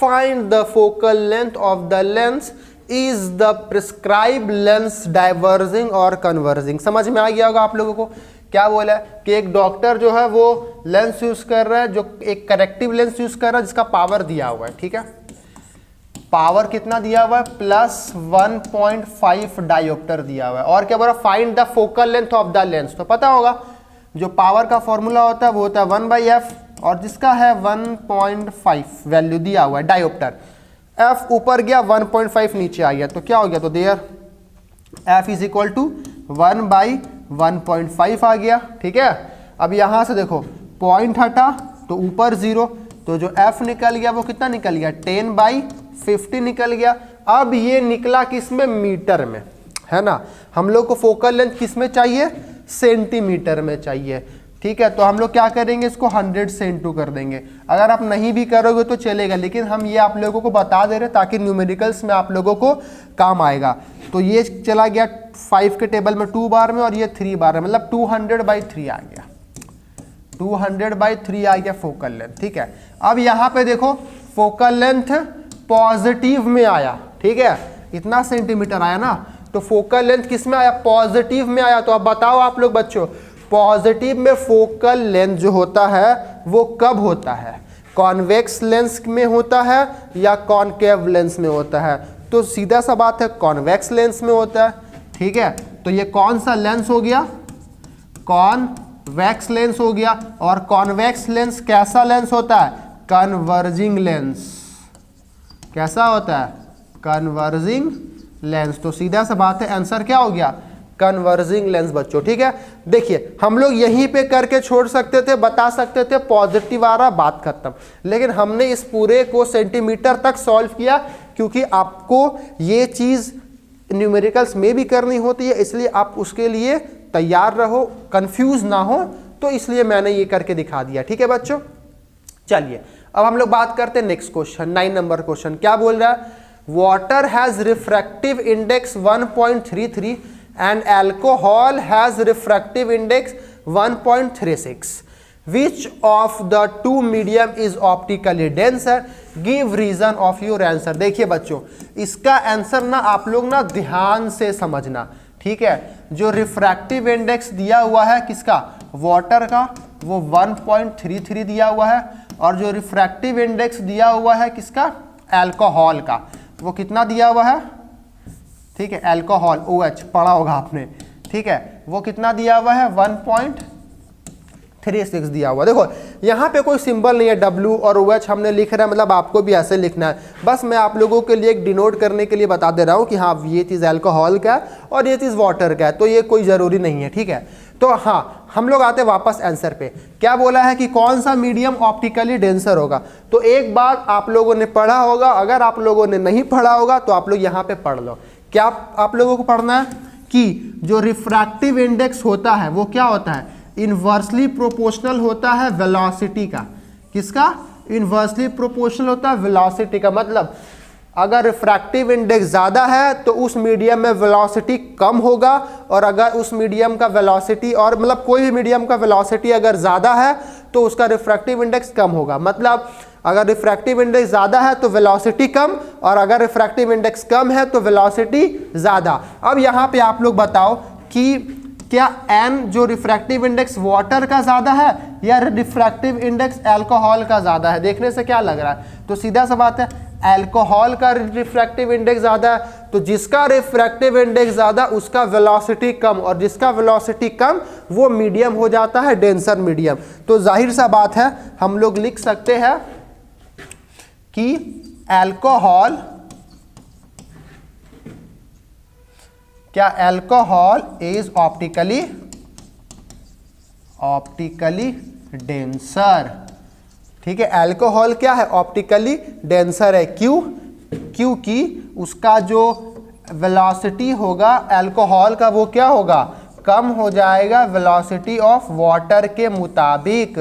find the focal length of the lens, is the prescribe lens diverging और कन्वर्जिंग। समझ में आ गया होगा आप लोगों को। क्या बोला है कि एक डॉक्टर जो है वो लेंस यूज कर रहा है, जो एक करेक्टिव लेंस यूज कर रहा है जिसका पावर दिया हुआ है, ठीक है। पावर कितना दिया हुआ है, प्लस 1.5 डायोप्टर दिया हुआ है। और क्या बोला, find the focal length of the lens. तो पता होगा जो पावर का फॉर्मूला होता है वो होता है 1/f, और जिसका है 1.5 वैल्यू दिया हुआ है डायोप्टर। f ऊपर गया, 1.5 नीचे आ गया, तो क्या हो गया, तो there f is equal to 1/1.5 आ गया, ठीक है। अब यहां से देखो पॉइंट हटा तो ऊपर 0, तो जो f निकल गया वो कितना निकल गया, 10/50 निकल गया। अब ये निकला किस में, मीटर में, है ना। हम लोग को फोकल लेंथ किस में चाहिए, सेंटीमीटर में चाहिए, ठीक है। तो हम लोग क्या करेंगे, इसको 100 से इंटू कर देंगे। अगर आप नहीं भी करोगे तो चलेगा, लेकिन हम ये आप लोगों को बता दे रहे ताकि न्यूमेरिकल्स में आप लोगों को काम आएगा। तो ये चला गया 5 के टेबल में 2 बार में, और ये 3 बार में, मतलब 200/3 आ गया, 200/3 आ गया फोकल लेंथ, ठीक है। अब यहाँ पे देखो फोकल लेंथ पॉजिटिव में आया, ठीक है, इतना सेंटीमीटर आया ना, तो फोकल लेंथ किस में आया, पॉजिटिव में आया। तो अब बताओ आप लोग बच्चों, पॉजिटिव में फोकल लेंथ जो होता है वो कब होता है, कॉन्वेक्स लेंस में होता है या कॉनकेव लेंस में होता है। तो सीधा सा बात है, कॉन्वेक्स लेंस में होता है, ठीक है। तो ये कौन सा लेंस हो गया, कॉन्वेक्स लेंस हो गया। और कॉन्वेक्स लेंस कैसा लेंस होता है, कन्वर्जिंग लेंस। कैसा होता है, कन्वर्जिंग लेंस। तो सीधा सा बात है, आंसर क्या हो गया, कन्वर्जिंग लेंस बच्चों, ठीक है। देखिए हम लोग यहीं पे करके छोड़ सकते थे, बता सकते थे पॉजिटिव आ रहा, बात खत्म। लेकिन हमने इस पूरे को सेंटीमीटर तक सॉल्व किया, क्योंकि आपको ये चीज न्यूमेरिकल्स में भी करनी होती है, इसलिए आप उसके लिए तैयार रहो, कंफ्यूज ना हो। तो इसलिए मैंने ये करके दिखा दिया, ठीक है बच्चों। चलिए अब हम लोग बात करते हैं नेक्स्ट क्वेश्चन, 9 नंबर क्वेश्चन। क्या बोल रहा है, water has refractive index 1.33 and alcohol has refractive index 1.36. Which of the two medium is optically denser? Give reason of your answer. देखिए बच्चों, इसका आंसर ना आप लोग ना ध्यान से समझना, ठीक है। जो रिफ्रैक्टिव इंडेक्स दिया हुआ है किसका, वाटर का, वो 1.33 दिया हुआ है। और जो रिफ्रैक्टिव इंडेक्स दिया हुआ है किसका, अल्कोहल का, वो कितना दिया हुआ है, ठीक है, अल्कोहल OH पढ़ा होगा आपने, ठीक है, वो कितना दिया हुआ है, 1.36 दिया हुआ। देखो यहाँ पे कोई सिंबल नहीं है, W और OH हमने लिख रहा है, मतलब आपको भी ऐसे लिखना है। बस मैं आप लोगों के लिए एक डिनोट करने के लिए बता दे रहा हूँ कि हाँ ये चीज़ अल्कोहल का है और ये चीज़ वाटर का है, तो ये कोई ज़रूरी नहीं है, ठीक है। तो हाँ हम लोग आते वापस आंसर पे। क्या बोला है कि कौन सा मीडियम ऑप्टिकली डेंसर होगा। तो एक बार आप लोगों ने पढ़ा होगा, अगर आप लोगों ने नहीं पढ़ा होगा तो आप लोग यहाँ पे पढ़ लो। क्या आप लोगों को पढ़ना है कि जो रिफ्रैक्टिव इंडेक्स होता है वो क्या होता है, इन्वर्सली प्रोपोर्शनल होता है वेलोसिटी का। किसका? इन्वर्सली प्रोपोर्शनल होता है वेलोसिटी का। मतलब अगर रिफ्रैक्टिव इंडेक्स ज़्यादा है तो उस मीडियम में वेलोसिटी कम होगा, और अगर उस मीडियम का वेलोसिटी, और मतलब कोई भी मीडियम का वेलोसिटी अगर ज़्यादा है तो उसका रिफ्रैक्टिव इंडेक्स कम होगा। मतलब अगर रिफ्रैक्टिव इंडेक्स ज़्यादा है तो वेलोसिटी कम, और अगर रिफ्रैक्टिव इंडेक्स कम है तो वेलोसिटी ज़्यादा। अब यहाँ पे आप लोग बताओ कि क्या n जो रिफ्रैक्टिव इंडेक्स वाटर का ज़्यादा है या रिफ्रैक्टिव इंडेक्स अल्कोहल का ज़्यादा है? देखने से क्या लग रहा है? तो सीधा सा बात है, अल्कोहल का रिफ्रैक्टिव इंडेक्स ज़्यादा है, तो जिसका रिफ्रैक्टिव इंडेक्स ज़्यादा उसका वेलोसिटी कम, और जिसका वेलोसिटी कम वो मीडियम हो जाता है, डेंसर मीडियम। तो जाहिर सा बात है हम लोग लिख सकते हैं कि अल्कोहल, क्या अल्कोहल इज ऑप्टिकली डेंसर। ठीक है, अल्कोहल क्या है? ऑप्टिकली डेंसर है। क्यों? क्योंकि उसका जो वेलोसिटी होगा अल्कोहल का वो क्या होगा? कम हो जाएगा वेलोसिटी ऑफ वाटर के मुताबिक,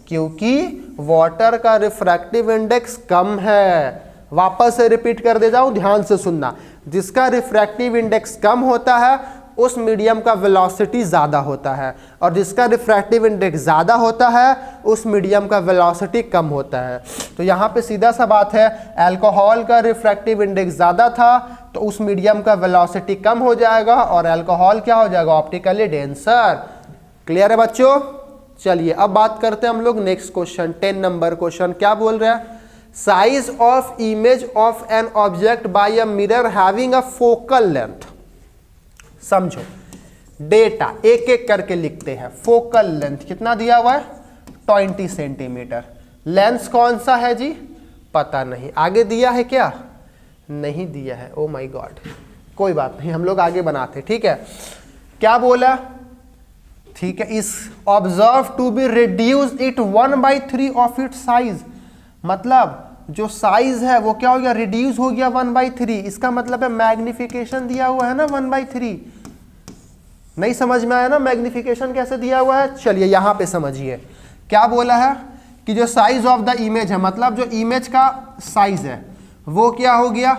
क्योंकि वाटर का रिफ्रैक्टिव इंडेक्स कम है। वापस से रिपीट कर दे जाऊं, ध्यान से सुनना। जिसका रिफ्रैक्टिव इंडेक्स कम होता है उस मीडियम का वेलोसिटी ज़्यादा होता है, और जिसका रिफ्रैक्टिव इंडेक्स ज़्यादा होता है उस मीडियम का वेलोसिटी कम होता है। तो यहाँ पे सीधा सा बात है, अल्कोहल का रिफ्रैक्टिव इंडेक्स ज़्यादा था तो उस मीडियम का वेलोसिटी कम हो जाएगा, और अल्कोहल क्या हो जाएगा? Optically denser. क्लियर है बच्चों? चलिए अब बात करते हैं हम लोग नेक्स्ट क्वेश्चन, 10 नंबर क्वेश्चन। क्या बोल रहे हैं? Size of image of an object by a mirror having a focal length. समझो, डेटा एक एक करके लिखते हैं। फोकल लेंथ कितना दिया हुआ है? 20 सेंटीमीटर। लेंस कौन सा है जी? पता नहीं। आगे दिया है क्या? नहीं दिया है। ओ माय गॉड, कोई बात नहीं, हम लोग आगे बनाते। ठीक है, क्या बोला? ठीक है, is observe to be reduce it 1/3 of it size. मतलब जो साइज है वो क्या हो गया? रिड्यूस हो गया 1/3। इसका मतलब है मैग्निफिकेशन दिया हुआ है ना 1/3। नहीं समझ में आया ना मैग्निफिकेशन कैसे दिया हुआ है? चलिए यहां पे समझिए। क्या बोला है कि जो साइज ऑफ द इमेज है, मतलब जो इमेज का साइज है वो क्या हो गया?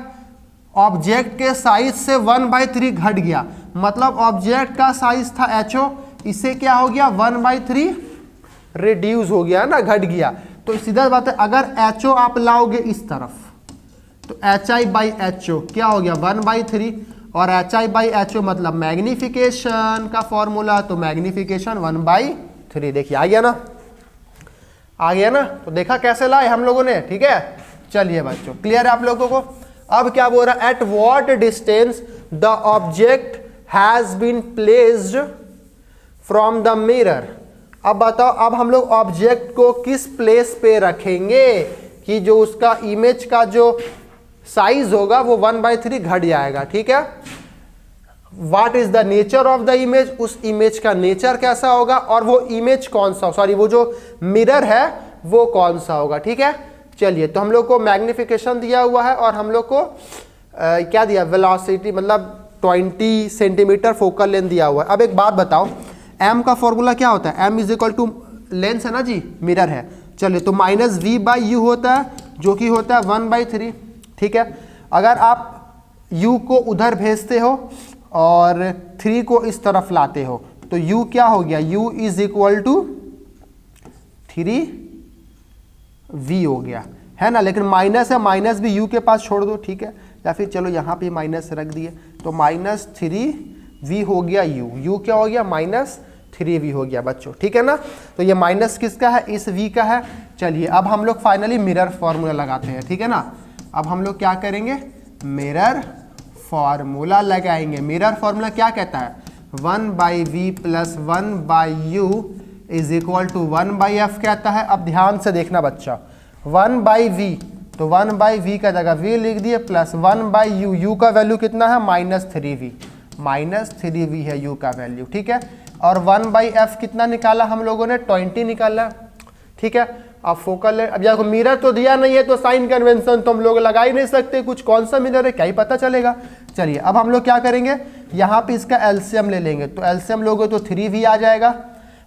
ऑब्जेक्ट के साइज से 1/3 घट गया। मतलब ऑब्जेक्ट का साइज था HO, इससे क्या हो गया? 1/3 रिड्यूस हो गया ना, घट गया। तो सीधा बात है, अगर HO आप लाओगे इस तरफ तो HI/HO क्या हो गया? 1/3, और HI/HO मतलब मैग्निफिकेशन का फॉर्मूला, तो मैग्निफिकेशन 1/3। देखिए आ गया ना, आ गया ना। तो देखा कैसे लाए हम लोगों ने? ठीक है, चलिए बच्चों क्लियर है आप लोगों को? अब क्या बोल रहा है? At what distance the object has been placed from the mirror. अब बताओ, अब हम लोग ऑब्जेक्ट को किस प्लेस पे रखेंगे कि जो उसका इमेज का जो साइज होगा वो 1/3 घट जाएगा। ठीक है, what is the nature of the image, उस इमेज का नेचर कैसा होगा, और वो इमेज कौन सा, सॉरी वो जो मिरर है वो कौन सा होगा। ठीक है, चलिए तो हम लोग को मैग्निफिकेशन दिया हुआ है, और हम लोग को क्या दिया? वेलोसिटी मतलब 20 सेंटीमीटर फोकल लेंथ दिया हुआ है। अब एक बात बताओ, m का फॉर्मूला क्या होता है? m is equal to lens है ना जी, मिरर है। चलिए तो -v/u होता है, जो कि होता है 1/3। ठीक है, अगर आप u को उधर भेजते हो और 3 को इस तरफ लाते हो तो u क्या हो गया? u is equal to 3v हो गया, है ना। लेकिन माइनस है, माइनस भी u के पास छोड़ दो। ठीक है, या फिर चलो यहाँ पे माइनस रख दिए, तो -3v हो गया u क्या हो गया? -3v हो गया बच्चों। ठीक है ना, तो ये माइनस किसका है? इस v का है। चलिए अब हम लोग फाइनली मिरर फॉर्मूला लगाते हैं। ठीक है ना, अब हम लोग क्या करेंगे? मिरर फॉर्मूला लगाएंगे। मिरर फॉर्मूला क्या कहता है? 1/v + 1/u is equal to 1/f कहता है। अब ध्यान से देखना बच्चा, 1/v तो 1/v का जगह v लिख दिए, प्लस 1/u, u का वैल्यू कितना है? -3v, -3v है u का वैल्यू। ठीक है, और 1/f कितना निकाला हम लोगों ने? 20 निकाला। ठीक है, अब फोकल, अब देखो मिरर तो दिया नहीं है तो साइन कन्वेंशन तो हम लोग लगा ही नहीं सकते, कुछ कौन सा मिरर है क्या ही पता चलेगा। चलिए अब हम लोग क्या करेंगे? यहाँ पे इसका एलसीएम ले लेंगे, तो एलसीएम लोगे तो 3v आ जाएगा,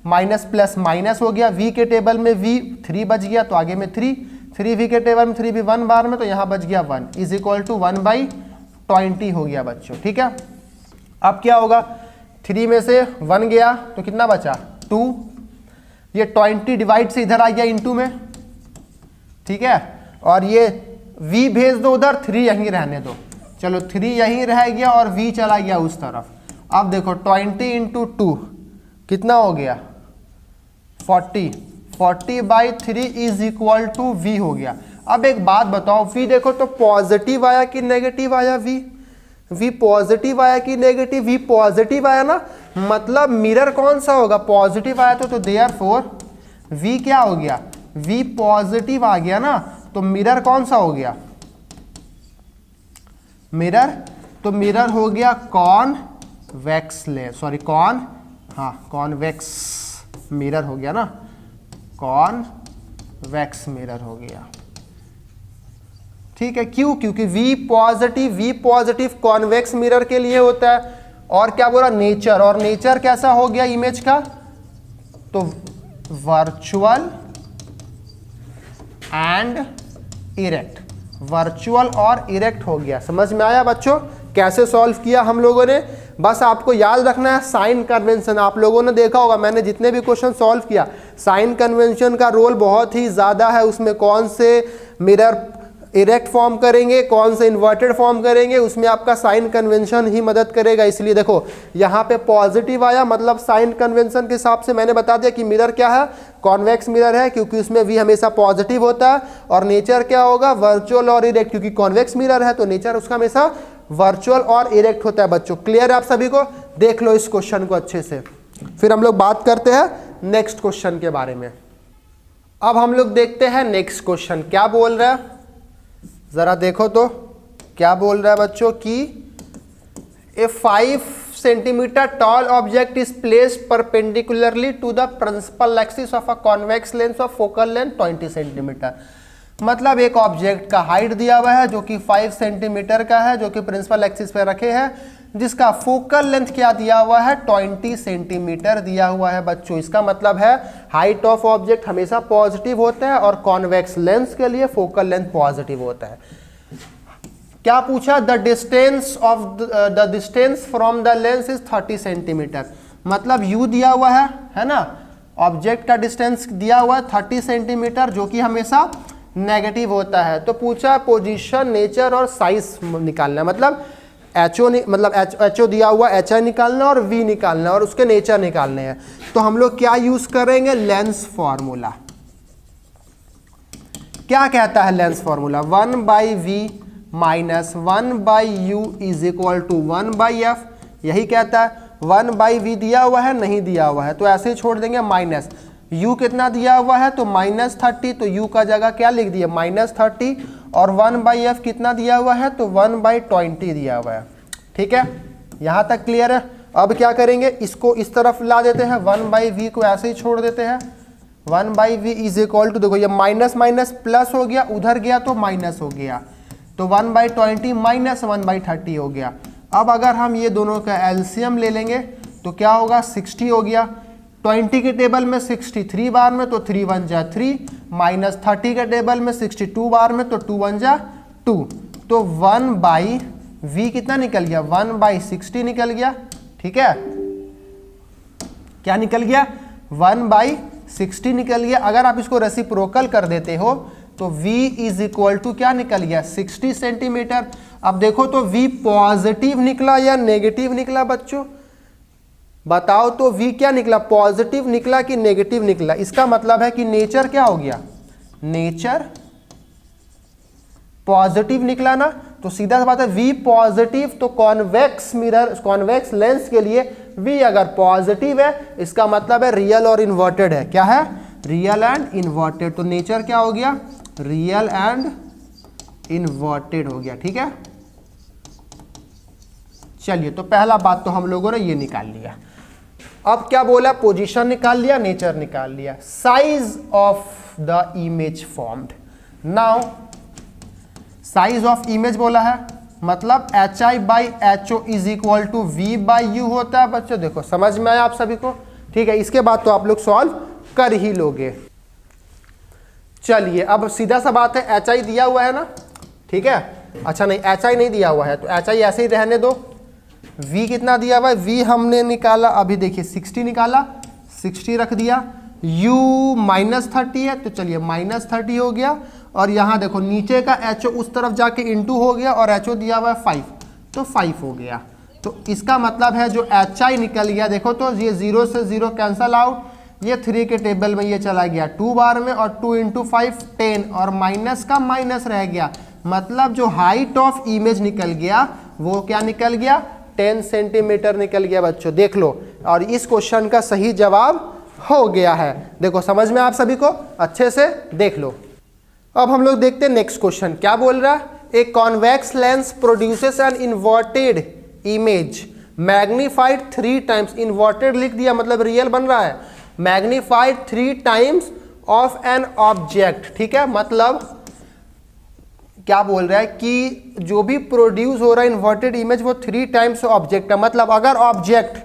माइनस प्लस माइनस हो गया, v के टेबल में v 3 बच गया तो आगे में 3 v के टेबल में 3 भी 1 बार में तो यहाँ बच गया 1 इज इक्वल टू 1/20 हो गया बच्चों। ठीक है, अब क्या होगा, 3 में से 1 गया तो कितना बचा 2, ये 20 डिवाइड से इधर आ गया इनटू में। ठीक है, और ये v भेज दो उधर, 3 यहीं रहने दो, चलो 3 यहीं रह गया और v चला गया उस तरफ। अब देखो 20 इंटू 2 कितना हो गया 40/3 इज इक्वल टू v हो गया। अब एक बात बताओ, v देखो तो पॉजिटिव आया कि नेगेटिव आया, v पॉजिटिव आया कि नेगेटिव, v पॉजिटिव आया ना, मतलब मिरर कौन सा होगा, पॉजिटिव आया तो देयरफॉर v क्या हो गया, v पॉजिटिव आ गया ना, तो मिरर कौन सा हो गया, मिरर, तो मिरर हो गया convex lens, sorry convex mirror हो गया ना, कॉन्वेक्स मिरर हो गया। ठीक है, क्यों, क्योंकि V पॉजिटिव कॉन्वेक्स मिरर के लिए होता है। और क्या बोला, नेचर, और नेचर कैसा हो गया इमेज का, तो वर्चुअल एंड इरेक्ट, वर्चुअल और इरेक्ट हो गया। समझ में आया बच्चों कैसे सॉल्व किया हम लोगों ने, बस आपको याद रखना है साइन कन्वेंशन। आप लोगों ने देखा होगा मैंने जितने भी क्वेश्चन सॉल्व किया, साइन कन्वेंशन का रोल बहुत ही ज़्यादा है, उसमें कौन से मिरर इरेक्ट फॉर्म करेंगे, कौन से इन्वर्टेड फॉर्म करेंगे, उसमें आपका साइन कन्वेंशन ही मदद करेगा। इसलिए देखो यहाँ पे पॉजिटिव आया, मतलब साइन कन्वेंशन के हिसाब से मैंने बता दिया कि मिरर क्या है, कॉन्वेक्स मिरर है, क्योंकि उसमें v हमेशा पॉजिटिव होता है। और नेचर क्या होगा, वर्चुअल और इरेक्ट, क्योंकि कॉन्वेक्स मिरर है तो नेचर उसका हमेशा वर्चुअल और इरेक्ट होता है। बच्चों क्लियर है आप सभी को, देख लो इस क्वेश्चन को अच्छे से, फिर हम लोग बात करते हैं नेक्स्ट क्वेश्चन के बारे में। अब हम लोग देखते हैं नेक्स्ट क्वेश्चन क्या बोल रहा है, जरा देखो तो क्या बोल रहा है बच्चों कि a 5 centimetre tall object is placed perpendicularly to the principal axis of a convex lens of focal length 20 centimetre. मतलब एक ऑब्जेक्ट का हाइट दिया हुआ है जो कि 5 सेंटीमीटर का है, जो कि प्रिंसिपल एक्सिस पे रखे हैं, जिसका फोकल लेंथ क्या दिया हुआ है 20 सेंटीमीटर दिया हुआ है। बच्चों इसका मतलब है हाइट ऑफ ऑब्जेक्ट हमेशा पॉजिटिव होता है और कॉन्वेक्स लेंस के लिए फोकल लेंथ पॉजिटिव होता है। क्या पूछा, the distance from the lens is 30 centimetre. मतलब u दिया हुआ है ना, ऑब्जेक्ट का डिस्टेंस दिया हुआ है 30 सेंटीमीटर, जो कि हमेशा नेगेटिव होता है। तो पूछा पोजीशन, नेचर और साइज निकालना, मतलब एचओ दिया हुआ एच आई निकालना और वी निकालना और उसके नेचर निकालने हैं। तो हम लोग क्या यूज करेंगे, लेंस फॉर्मूला। क्या कहता है lens formula, 1/v minus 1/u is equal to 1/f, यही कहता है। 1/v दिया हुआ है, नहीं दिया हुआ है तो ऐसे ही छोड़ देंगे, माइनस u कितना दिया हुआ है तो -30, तो u का जगह क्या लिख दिया -30, और 1/f कितना दिया हुआ है तो 1/20 दिया हुआ है। ठीक है, यहाँ तक क्लियर है। अब क्या करेंगे, इसको इस तरफ ला देते हैं, 1/v को ऐसे ही छोड़ देते हैं। 1/v इज इक्वल टू, देखो ये माइनस माइनस प्लस हो गया, उधर गया तो माइनस हो गया, तो 1/20 माइनस 1/30 हो गया। अब अगर हम ये दोनों का एलसीएम ले लेंगे तो क्या होगा, 60 हो गया। 20 के टेबल में 63 बार में तो 3 1 जा 3, माइनस 30 के टेबल में 62 बार में तो 2 1 जा 2, तो 1/v कितना निकल गया, 1/60 निकल गया। ठीक है, क्या निकल गया, 1/60 निकल गया। अगर आप इसको रेसिप्रोकल कर देते हो तो v इज इक्वल टू क्या निकल गया, 60 सेंटीमीटर। अब देखो तो v पॉजिटिव निकला या नेगेटिव निकला बच्चों, बताओ तो v क्या निकला, पॉजिटिव निकला कि नेगेटिव निकला। इसका मतलब है कि नेचर क्या हो गया, नेचर पॉजिटिव निकला ना, तो सीधा सा बात है v पॉजिटिव, तो कॉन्वेक्स मिरर, कॉन्वेक्स लेंस के लिए v अगर पॉजिटिव है इसका मतलब है रियल और इन्वर्टेड है। क्या है, रियल एंड इन्वर्टेड। तो नेचर क्या हो गया, रियल एंड इन्वर्टेड हो गया। ठीक है, चलिए तो पहला बात तो हम लोगों ने ये निकाल लिया। अब क्या बोला, पोजीशन निकाल लिया, नेचर निकाल लिया। Size of the image formed, now size of image बोला है, मतलब HI/HO is equal to V/U होता है। बच्चों देखो समझ में आया आप सभी को, ठीक है, इसके बाद तो आप लोग सॉल्व कर ही लोगे। चलिए अब सीधा सा बात है, एच आई दिया हुआ है ना, ठीक है, अच्छा नहीं एच आई नहीं दिया हुआ है तो एच आई ऐसे ही रहने दो। v कितना दिया हुआ है, v हमने निकाला अभी देखिए 60 निकाला, 60 रख दिया, u -30 है तो चलिए -30 हो गया, और यहाँ देखो नीचे का HO उस तरफ जाके इंटू हो गया और HO दिया हुआ है 5 तो 5 हो गया। तो इसका मतलब है जो HI निकल गया, देखो तो ये 0 से 0 कैंसल आउट, ये 3 के टेबल में ये चला गया 2 बार में, और 2 × 5 10, और माइनस का माइनस रह गया, मतलब जो हाइट ऑफ इमेज निकल गया वो क्या निकल गया, 10 सेंटीमीटर निकल गया बच्चों, देख लो। और इस क्वेश्चन का सही जवाब हो गया है, देखो समझ में आप सभी को, अच्छे से देख लो। अब हम लोग देखते हैं नेक्स्ट क्वेश्चन क्या बोल रहा है। A convex lens produces an inverted image magnified 3 times, inverted लिख दिया मतलब रियल बन रहा है, magnified 3 times of an object, ठीक है, मतलब क्या बोल रहा है कि जो भी प्रोड्यूस हो रहा है इन्वर्टेड इमेज वो 3 टाइम्स ऑब्जेक्ट है, मतलब अगर ऑब्जेक्ट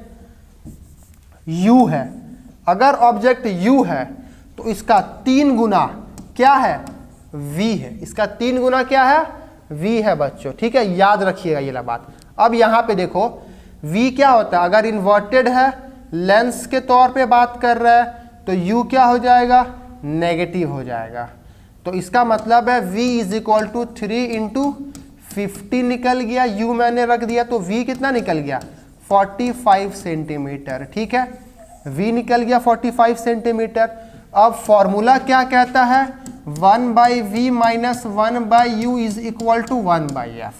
u है, अगर ऑब्जेक्ट u है तो इसका 3 गुना क्या है, v है, इसका 3 गुना क्या है, v है बच्चों, ठीक है, याद रखिएगा ये बात। अब यहाँ पे देखो v क्या होता है, अगर इन्वर्टेड है लेंस के तौर पे बात कर रहा है तो u क्या हो जाएगा, नेगेटिव हो जाएगा, तो इसका मतलब है v = 3 × 50 निकल गया, u मैंने रख दिया तो v कितना निकल गया 45 सेंटीमीटर, ठीक है, v निकल गया 45 सेंटीमीटर। अब फॉर्मूला क्या कहता है, 1/v - 1/u = 1/f,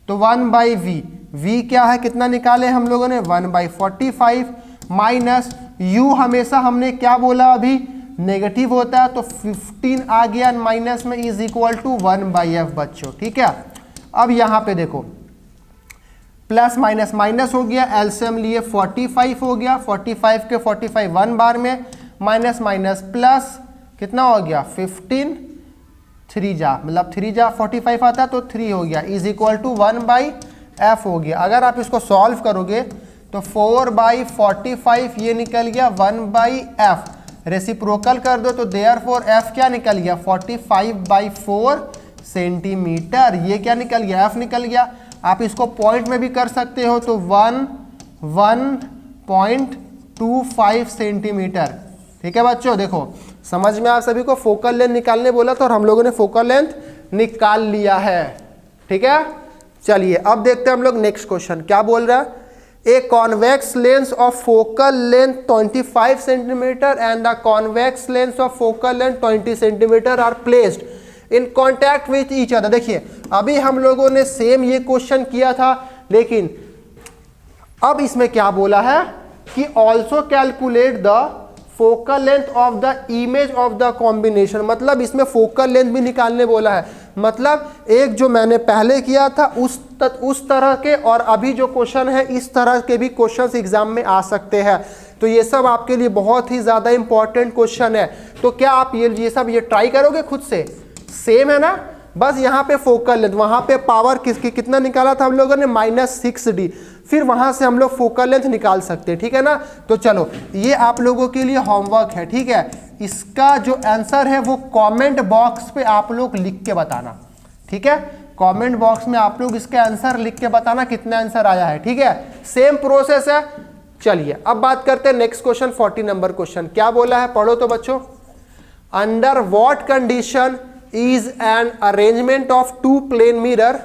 तो 1/v, v क्या है कितना निकाले हम लोगों ने 1/45 माइनस u हमेशा हमने क्या बोला अभी नेगेटिव होता है तो 15 आ गया माइनस में = 1/f बच्चों, ठीक है। अब यहाँ पे देखो प्लस माइनस माइनस हो गया, एलसीएम लिए 45 हो गया, 45 के 45 1 बार में, माइनस माइनस प्लस कितना हो गया 15, 3 जा मतलब 3 जा 45 आता है तो 3 हो गया = 1/f हो गया। अगर आप इसको सॉल्व करोगे तो 4/45 ये निकल गया 1/f, रेसिप्रोकल कर दो तो देयरफॉर f क्या निकल गया 45/4 सेंटीमीटर, ये क्या निकल गया f निकल गया। आप इसको पॉइंट में भी कर सकते हो तो 1.25 सेंटीमीटर, ठीक है बच्चों। देखो समझ में आप सभी को, फोकल लेंथ निकालने बोला था और हम लोगों ने फोकल लेंथ निकाल लिया है, ठीक है। चलिए अब देखते हैं हम लोग नेक्स्ट क्वेश्चन क्या बोल रहा है। A convex lens of focal length 25 centimetre and the convex lens of focal length 20 centimetre are placed in contact with each other. देखिए अभी हम लोगों ने सेम ये क्वेश्चन किया था, लेकिन अब इसमें क्या बोला है कि also calculate the focal length of the image of the combination, मतलब इसमें फोकल लेंथ भी निकालने बोला है। मतलब एक जो मैंने पहले किया था उस तरह के, और अभी जो क्वेश्चन है इस तरह के भी क्वेश्चंस एग्जाम में आ सकते हैं, तो ये सब आपके लिए बहुत ही ज़्यादा इंपॉर्टेंट क्वेश्चन है। तो क्या आप ये सब ट्राई करोगे खुद से, सेम है ना, बस यहाँ पे फोकल लेंथ, वहाँ पे पावर कितना निकाला था हम लोगों ने -6d, फिर वहाँ से हम लोग फोकल लेंथ निकाल सकते हैं, ठीक है ना। तो चलो ये आप लोगों के लिए होमवर्क है, ठीक है। इसका जो आंसर है वो कमेंट बॉक्स पे आप लोग लिख के बताना, ठीक है। कमेंट बॉक्स में आप लोग इसका आंसर लिख के बताना कितना आंसर आया है, ठीक है। सेम प्रोसेस है। चलिए अब बात करते हैं नेक्स्ट क्वेश्चन, 40 नंबर क्वेश्चन क्या बोला है, पढ़ो तो बच्चों। Under what condition is an arrangement of two plane mirror,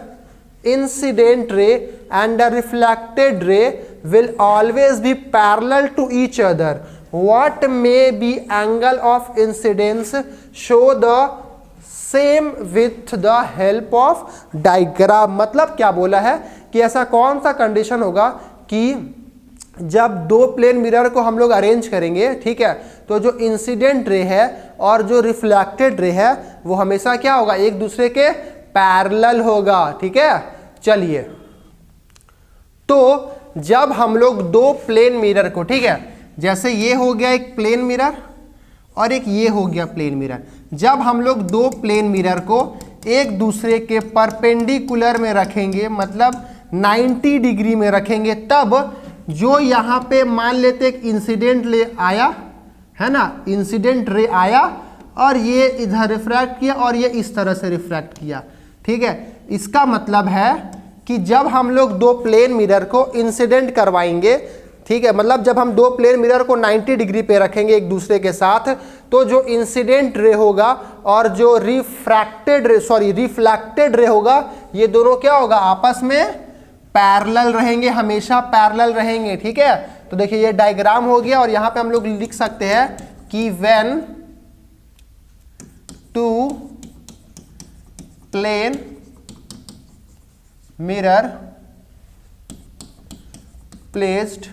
incident ray and a reflected ray will always be parallel to each other. What may be angle of incidence? Show the same with the help of diagram। मतलब क्या बोला है कि ऐसा कौन सा कंडीशन होगा कि जब दो प्लेन मिरर को हम लोग अरेंज करेंगे, ठीक है, तो जो इंसिडेंट रे है और जो रिफ्लेक्टेड रे है वो हमेशा क्या होगा, एक दूसरे के पैरेलल होगा, ठीक है। चलिए तो जब हम लोग दो प्लेन मिरर को, ठीक है, जैसे ये हो गया एक प्लेन मिरर और एक ये हो गया प्लेन मिरर, जब हम लोग दो प्लेन मिरर को एक दूसरे के परपेंडिकुलर में रखेंगे, मतलब 90 डिग्री में रखेंगे, तब जो यहाँ पे मान लेते एक इंसिडेंट रे आया है ना, इंसिडेंट रे आया और ये इधर रिफ्रैक्ट किया और ये इस तरह से रिफ्रैक्ट किया, ठीक है। इसका मतलब है कि जब हम लोग दो प्लेन मिरर को इंसिडेंट करवाएंगे, ठीक है, मतलब जब हम दो प्लेन मिरर को 90 डिग्री पे रखेंगे एक दूसरे के साथ, तो जो इंसिडेंट रे होगा और जो रिफ्लेक्टेड रे होगा, ये दोनों क्या होगा, आपस में पैरेलल रहेंगे, हमेशा पैरेलल रहेंगे, ठीक है। तो देखिए ये डायग्राम हो गया और यहां पे हम लोग लिख सकते हैं कि when two plane mirror placed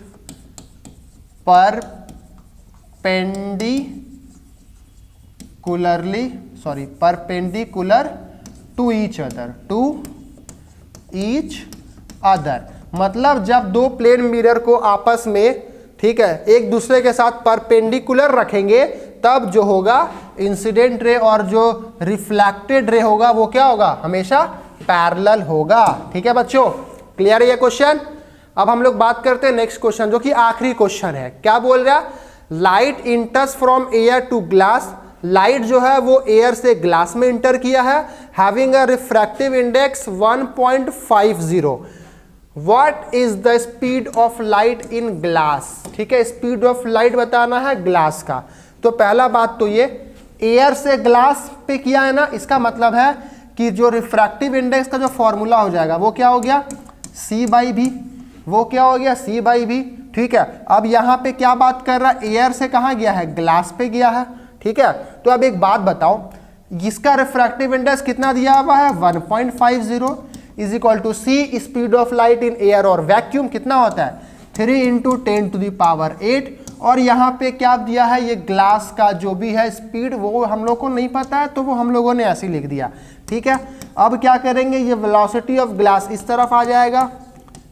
perpendicular to each other, मतलब जब दो प्लेन मिरर को आपस में, ठीक है, एक दूसरे के साथ परपेंडिकुलर रखेंगे, तब जो होगा इंसिडेंट रे और जो रिफ्लेक्टेड रे होगा वो क्या होगा, हमेशा पैरेलल होगा, ठीक है बच्चों। क्लियर है ये क्वेश्चन। अब हम लोग बात करते हैं नेक्स्ट क्वेश्चन, जो कि आखिरी क्वेश्चन है। क्या बोल रहा है, light enters from air to glass, light जो है वो एयर से ग्लास में इंटर किया है, having a refractive index 1.50, what is the speed of light in glass, ठीक है, स्पीड ऑफ लाइट बताना है ग्लास का। तो पहला बात तो ये एयर से ग्लास पे किया है ना, इसका मतलब है कि जो रिफ्रैक्टिव इंडेक्स का जो फॉर्मूला हो जाएगा वो क्या हो गया, C/V, वो क्या हो गया, C/V, ठीक है। अब यहाँ पे क्या बात कर रहा है, एयर से कहाँ गया है, ग्लास पे गया है, ठीक है। तो अब एक बात बताओ, इसका रिफ्रैक्टिव इंडेक्स कितना दिया हुआ है, 1.50 is equal to C speed of light in air और वैक्यूम कितना होता है, 3 × 10⁸, और यहाँ पे क्या दिया है, ये ग्लास का जो भी है स्पीड वो हम लोग को नहीं पता है, तो वो हम लोगों ने ऐसे लिख दिया, ठीक है। अब क्या करेंगे, ये वेलोसिटी ऑफ ग्लास इस तरफ आ जाएगा,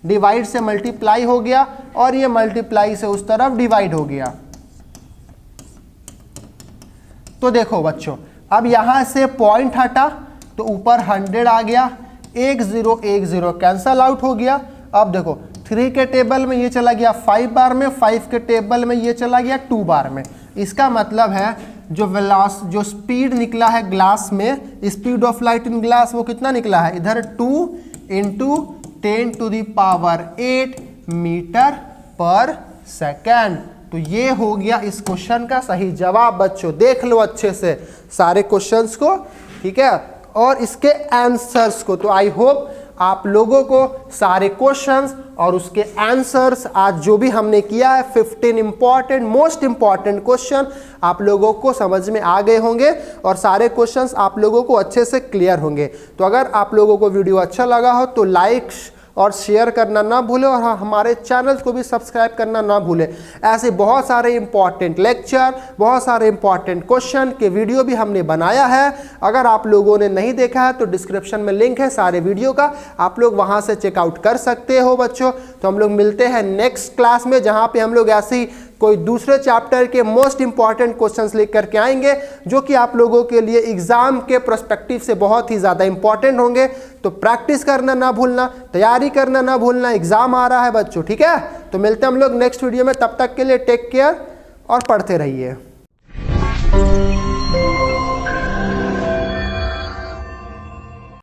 डिवाइड से मल्टीप्लाई हो गया और ये मल्टीप्लाई से उस तरफ डिवाइड हो गया। तो देखो बच्चों, अब यहां से पॉइंट हटा तो ऊपर 100 आ गया, 1 0 1 0 कैंसल आउट हो गया। अब देखो 3 के टेबल में ये चला गया 5 बार में, 5 के टेबल में ये चला गया 2 बार में। इसका मतलब है जो स्पीड निकला है ग्लास में, speed of light in glass, वो कितना निकला है, इधर 2 × 10⁸ मीटर पर सेकेंड। तो ये हो गया इस क्वेश्चन का सही जवाब बच्चों। देख लो अच्छे से सारे क्वेश्चंस को, ठीक है, और इसके आंसर्स को। तो आई होप आप लोगों को सारे क्वेश्चंस और उसके आंसर्स आज जो भी हमने किया है 15 मोस्ट इंपॉर्टेंट क्वेश्चन आप लोगों को समझ में आ गए होंगे और सारे क्वेश्चंस आप लोगों को अच्छे से क्लियर होंगे। तो अगर आप लोगों को वीडियो अच्छा लगा हो तो लाइक और शेयर करना ना भूलें और हमारे चैनल को भी सब्सक्राइब करना ना भूलें। ऐसे बहुत सारे इंपॉर्टेंट लेक्चर, बहुत सारे इंपॉर्टेंट क्वेश्चन के वीडियो भी हमने बनाया है। अगर आप लोगों ने नहीं देखा है तो डिस्क्रिप्शन में लिंक है सारे वीडियो का, आप लोग वहां से चेकआउट कर सकते हो बच्चों। तो हम लोग मिलते हैं नेक्स्ट क्लास में, जहां पे हम लोग ऐसी कोई दूसरे चैप्टर के मोस्ट इंपॉर्टेंट क्वेश्चंस लेकर के आएंगे जो कि आप लोगों के लिए एग्जाम के पर्सपेक्टिव से बहुत ही ज़्यादा इंपॉर्टेंट होंगे। तो प्रैक्टिस करना ना भूलना, तैयारी करना ना भूलना, एग्जाम आ रहा है बच्चों, ठीक है। तो मिलते हैं हम लोग नेक्स्ट वीडियो में, तब तक के लिए टेक केयर और पढ़ते रहिए।